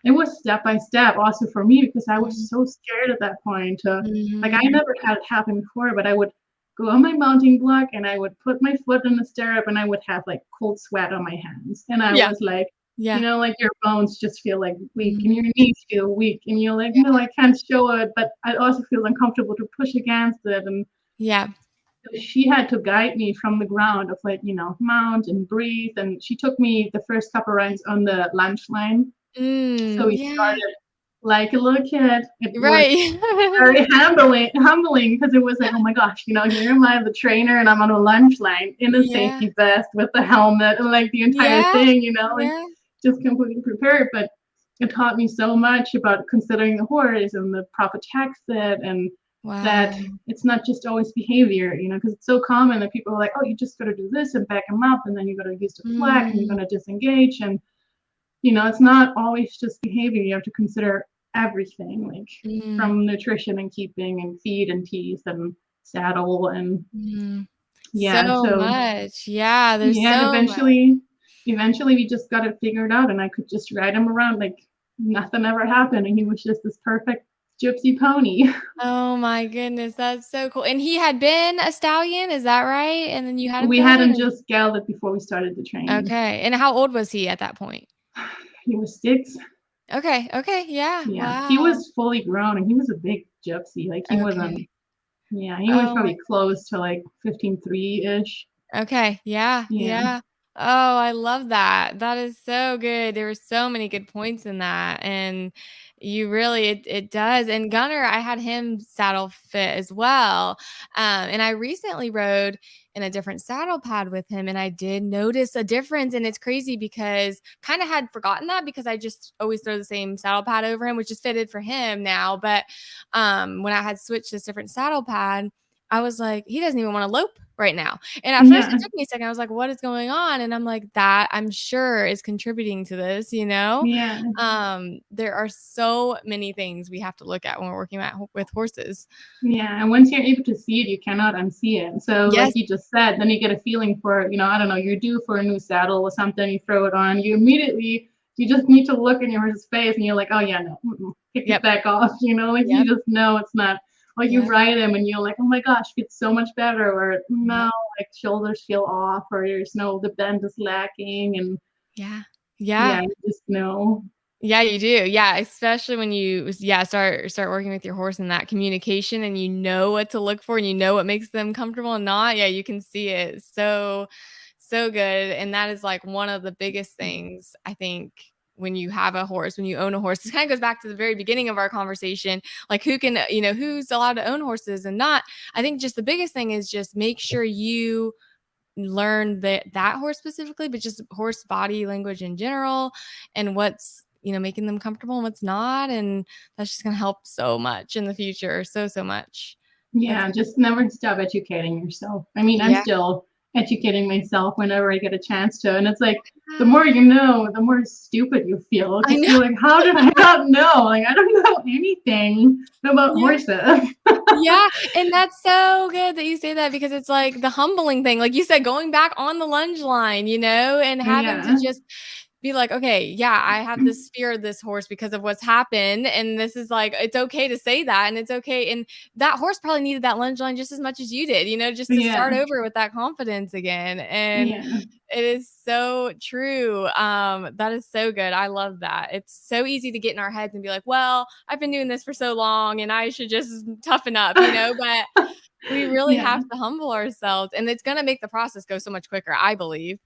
it was step by step also for me because I was mm, so scared at that point to like, I mhm. never had it happen before, but I would go on my mounting block and I would put my foot in the stirrup and I would have, like, cold sweat on my hands, and I Yeah, was like, yeah, like, your bones just feel, like, weak and mhm, your knees feel weak, and you're like, "No, I can't show it," but I also feel uncomfortable to push against it, and yeah. she had to guide me from the ground of, like, mount and breathe, and she took me the first couple runs on the lunge line. So we Yeah. started like a little kid. It was Right. very humbling because it was like, oh my gosh, here am I, the trainer, and I'm on a lunge line in a Yeah, safety vest with the helmet and like the entire yeah, thing, like yeah. just completely prepared. But it taught me so much about considering the horse and the proper tack fit and that Wow. it's not just always behavior, because it's so common that people are like, oh, you just got to do this and back them up, and then you got to use the flex and you're Mm, going to disengage. And it's not always just behavior. You have to consider everything, like mm, from nutrition and keeping and feed and teeth and saddle and mm. yeah. So So much. Yeah, there's yeah, and so much. eventually we just got it figured out, and I could just ride him around like nothing ever happened, and he was just this perfect gypsy pony. Oh my goodness, that's so cool. And he had been a stallion, is that right? And then you had him We gelded? hadn't just gelded before we started the training. Okay. And how old was he at that point? He was 6. Okay, okay, yeah, Yeah, he wow. was fully grown, and he was a big gypsy. Like he Okay. wasn't. Yeah, he was Oh my probably close to like 15.3 ish. Okay, yeah, Yeah. yeah. Oh, I love that. That is so good. There were so many good points in that, and you really it does. And Gunner, I had him saddle fit as well, and I recently rode in a different saddle pad with him, and I did notice a difference. And it's crazy because kind of had forgotten that because I just always throw the same saddle pad over him, which is fitted for him now. But when I had switched this different saddle pad, I was like, he doesn't even want to lope right now. And at first it Yeah. took me a second. I was like, "What is going on?" And I'm like, "That I'm sure is contributing to this, you know?" Yeah. There are so many things we have to look at when we're working with horses. Yeah. And once you're able to see it, you cannot unsee it. So, like Yes. you just said, then you get a feeling for, I don't know, you're due for a new saddle or something, you throw it on, you just need to look in your horse's face and you're like, oh, yeah, no, kick it Yep. back off, like you Yep. just know it's not, or you Yep. ride him and you're like, oh my gosh, it's so much better, or Yep. no, like shoulders feel off, or the bend is lacking. And Yeah. Yeah. yeah, you just know. Yeah, you do. Yeah, especially when you start working with your horse in that communication and you know what to look for and you know what makes them comfortable and not. Yeah, you can see it so good. And that is like one of the biggest things I think when you have a horse, when you own a horse. This kind of goes back to the very beginning of our conversation, like who can, who's allowed to own horses and not. I think just the biggest thing is just make sure you learn that horse specifically, but just horse body language in general and what's, making them comfortable and what's not. And that's just going to help so much in the future. So much. That's Yeah, just never stop educating yourself. I mean, I'm yeah. still educating myself whenever I get a chance to. And it's like the Ah, more you know, the more stupid you feel I because know. you're like, how did I not know? Like, I don't know anything about Yeah. horses. Yeah, and that's so good that you say that because it's like the humbling thing, like you said, going back on the lunge line, and having to Yeah. just be like, "Okay, yeah, I have this fear of this horse because of what's happened, and this is like it's okay to say that, and it's okay." And that horse probably needed that lunge line just as much as you did, just to start Yeah. over with that confidence again. And Yeah. it is so true. That is so good. I love that. It's so easy to get in our heads and be like, well, I've been doing this for so long and I should just toughen up, but we really Yeah. have to humble ourselves and it's going to make the process go so much quicker, I believe.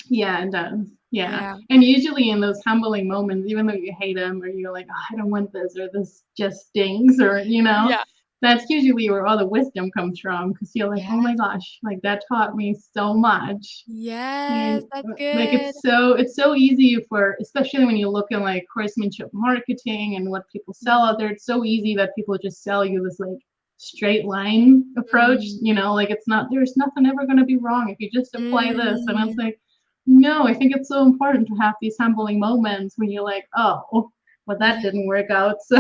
Yeah, it does. Yeah. Yeah. And usually in those humbling moments, even though you hate them or you're like, oh, I don't want this or this just stings or, Yeah. that's usually where all the wisdom comes from because you're like, oh my Yes. gosh, like that taught me so much. Yes. And That's like good. it's so easy for, especially when you look at like horsemanship marketing and what people sell Mhm. out there, it's so easy that people just sell you this like straight line approach, Mhm. like it's not, there's nothing ever going to be wrong if you just apply this. And it's Mm. like, no, I think it's so important to have these humbling moments when you're like, oh, well, that Yeah. didn't work out. So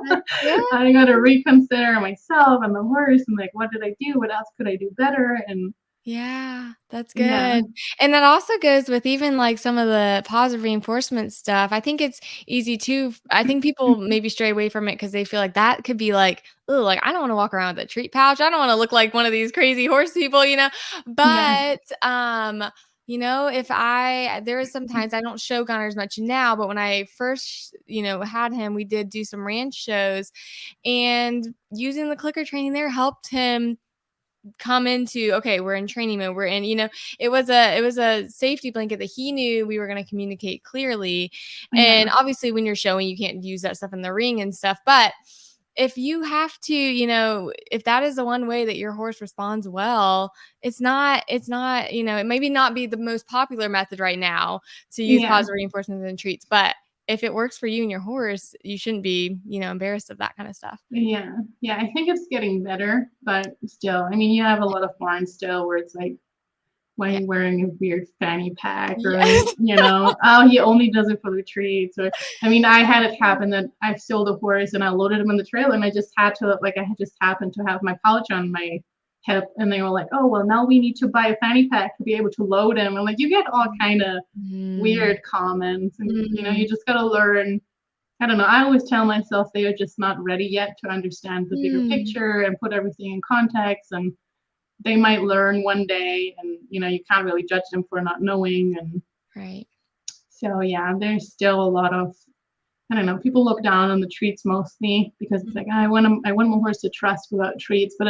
That's good. I got to reconsider myself and the horse and like, what did I do? What else could I do better? And Yeah, that's yeah, good. And that also goes with even, like, some of the positive reinforcement stuff. I think it's easy too I think people maybe stray away from it because they feel like that could be like, "Ooh, like, I don't wanna walk around with a treat pouch. I don't wanna look like one of these crazy horse people," you know? yeah, But, if there is sometimes I don't show Gunner as much now, but when I first, had him, we did do some ranch shows, and using the clicker training there helped him come into, okay, we're in training mode, we're in, it was a safety blanket that he knew we were going to communicate clearly. yeah, And obviously when you're showing, you can't use that stuff in the ring and stuff, but if you have to, if that is the one way that your horse responds well, it's not, it maybe not be the most popular method right now to use yeah. positive reinforcements and treats, but if it works for you and your horse, you shouldn't be, embarrassed of that kind of stuff. Yeah, yeah, I think it's getting better, but still, I mean, you have a lot of barns still where it's like, why are Yeah. you wearing a weird fanny pack? Or, Yes. oh, he only does it for the treats. Or, I mean, I had it happen that I sold a horse and I loaded him in the trailer and I just had to, like, I had just happened to have my pouch on my hip and they were like, oh, well, now we need to buy a fanny pack to be able to load him. And like, you get all kind of Mm. weird comments and, Mm. you just got to learn. I don't know. I always tell myself they are just not ready yet to understand the bigger Mm. picture and put everything in context. And they might learn one day, and you can't really judge them for not knowing. And Right. so, yeah, there's still a lot of, I don't know. People look down on the treats mostly because it's like, Mhm. I want my horse to trust without treats, but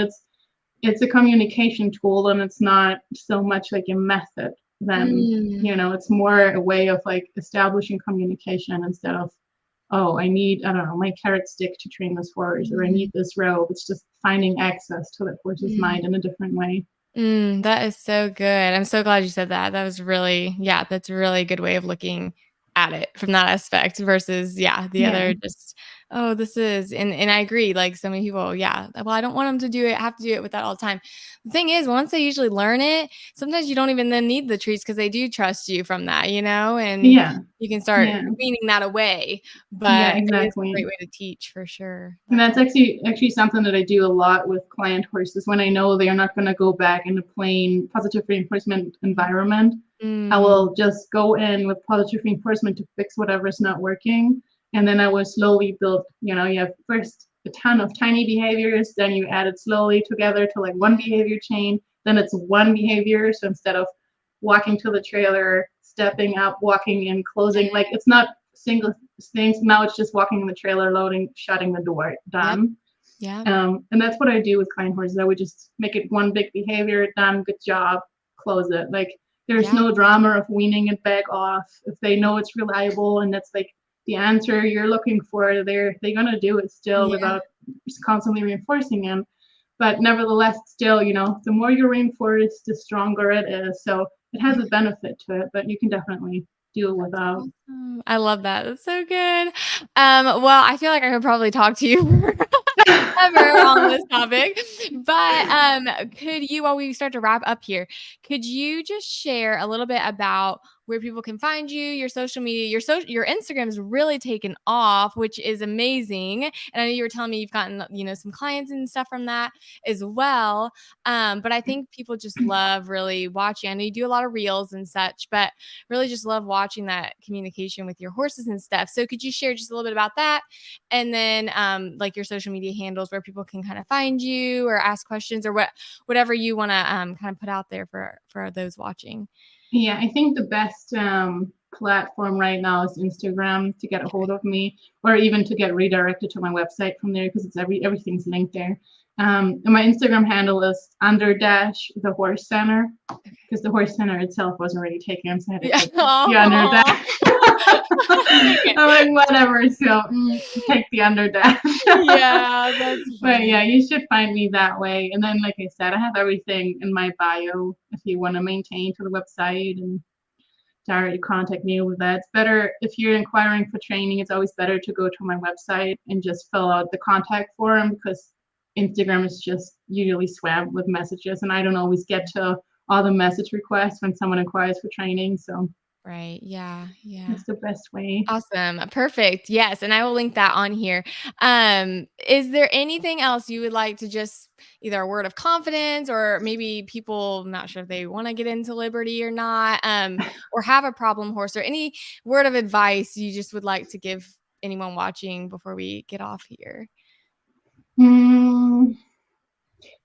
it's a communication tool, and it's not so much like a method. Then Mm. it's more a way of like establishing communication instead of, oh, I need, I don't know, my carrot stick to train this horse, or I Mm. need this rope. It's just finding access to that horse's Mm. mind in a different way. That is so good. I'm so glad you said that. That was really yeah, that's a really good way of looking at it from that aspect versus, yeah, the Yeah. other just, "Oh, this is" and I agree, like, so many people, yeah, "Well, I don't want them to do it have to do it with that all the time." The thing is, once they usually learn it, sometimes you don't even then need the treats because they do trust you from that, and Yeah. you can start Yeah. weaning that away, Yeah, but it is a great exactly. way to teach for sure. And That's that's awesome. actually something that I do a lot with client horses when I know they are not going to go back in a plain positive reinforcement environment. I Mm. will just go in with positive reinforcement to fix whatever's not working. And then I will slowly build, you have first a ton of tiny behaviors, then you add it slowly together to like one Yeah, behavior chain, then it's one behavior. So instead of walking to the trailer, stepping up, walking in, closing, like it's not single things. Now it's just walking in the trailer, loading, shutting the door, yep, done. yep, And that's what I do with client horses. I would just make it one big behavior, done, good job, close it. Like there's yeah, no drama of weaning it back off. If they know it's reliable and that's like the answer you're looking for, they're gonna do it still yeah. without just constantly reinforcing them. But nevertheless, still, the more you reinforce, the stronger it is. So it has a benefit to it, but you can definitely do it That's without. awesome. I love that. That's so good. Well, I feel like I could probably talk to you forever on this topic, but, could you while we start to wrap up here, could you just share a little bit about where people can find you, your social media, your Instagram's really taken off, which is amazing, and I know you were telling me you've gotten, some clients and stuff from that as well, but I think people just love really watching. I know you do a lot of reels and such, but really just love watching that communication with your horses and stuff. So could you share just a little bit about that? And then like your social media handles where people can kind of find you or ask questions or whatever you want to kind of put out there for those watching. Yeah, I think the best platform right now is Instagram to get a hold Okay. of me, or even to get redirected to my website from there because it's everything's linked there. And my Instagram handle is under dash the horse center because the horse center itself wasn't really taken, so I had to Yeah. take the under Aw. dash. Okay. I'm like whatever, so take the under dash. Yeah, that's But yeah, funny. you should find me that way. And then, like I said, I have everything in my bio if you want to maintain to the website and directly contact me with that. It's better if you're inquiring for training, it's always better to go to my website and just fill out the contact form because Instagram is just usually swamped with messages and I don't always get to all the message requests when someone inquires for training. So Right. Yeah. Yeah. It's the best way. Awesome. Perfect. Yes, and I will link that on here. Is there anything else you would like to just either a word of confidence or maybe people not sure if they want to get into Liberty or not, or have a problem horse or any word of advice you just would like to give anyone watching before we get off here? Mm,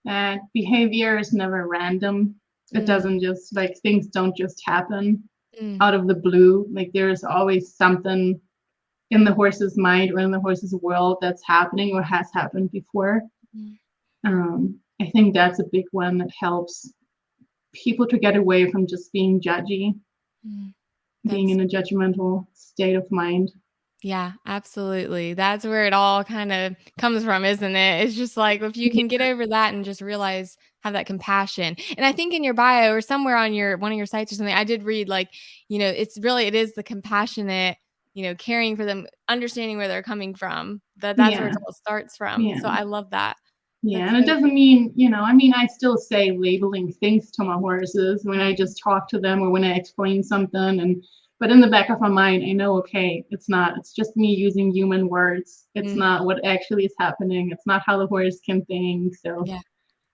that behavior is never random. It Mm, doesn't just like things don't just happen mm, out of the blue. Like there's always something in the horse's mind or in the horse's world that's happening or has happened before. mm, I think that's a big one that helps people to get away from just being judgy, mm. being That's in a judgmental state of mind. Yeah, absolutely. That's where it all kind of comes from, isn't it? It's just like if you Yeah, can get over that and just realize, have that compassion. And I think in your bio or somewhere on your one of your sites or something, I did read like, it is the compassionate, caring for them, understanding where they're coming from. That's where yeah, it all starts from. yeah. So I love that. Yeah, That's and it so doesn't mean, I mean, I still say labeling things to my horses when I right. just talk to them or when I explain something. But in the back of my mind, I know, okay, it's just me using human words. It's Mhm. not what actually is happening. It's not how the horse can think. So, Yeah,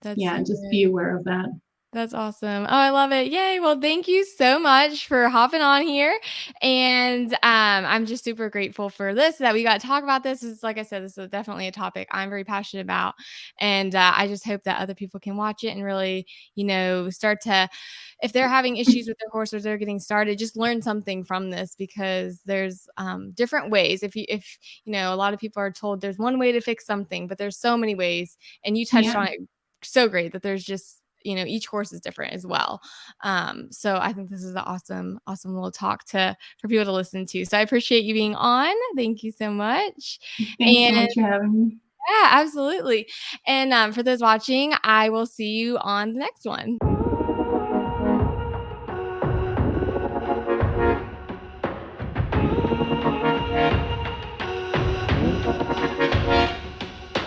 that's yeah, so just be good. aware of that. That's awesome. Oh, I love it. Yay. Well, thank you so much for hopping on here. And I'm just super grateful for this, that we got to talk about this. Is like I said, this is definitely a topic I'm very passionate about. And I just hope that other people can watch it and really, start to, if they're having issues with their horse or they're getting started, just learn something from this because there's different ways. A lot of people are told there's one way to fix something, but there's so many ways. And you touched Yeah. on it so great that there's just each horse is different as well. So I think this is an awesome, awesome little talk for people to listen to. So I appreciate you being on. Thank you so much. Thanks so And much for having me. yeah, absolutely. And for those watching, I will see you on the next one.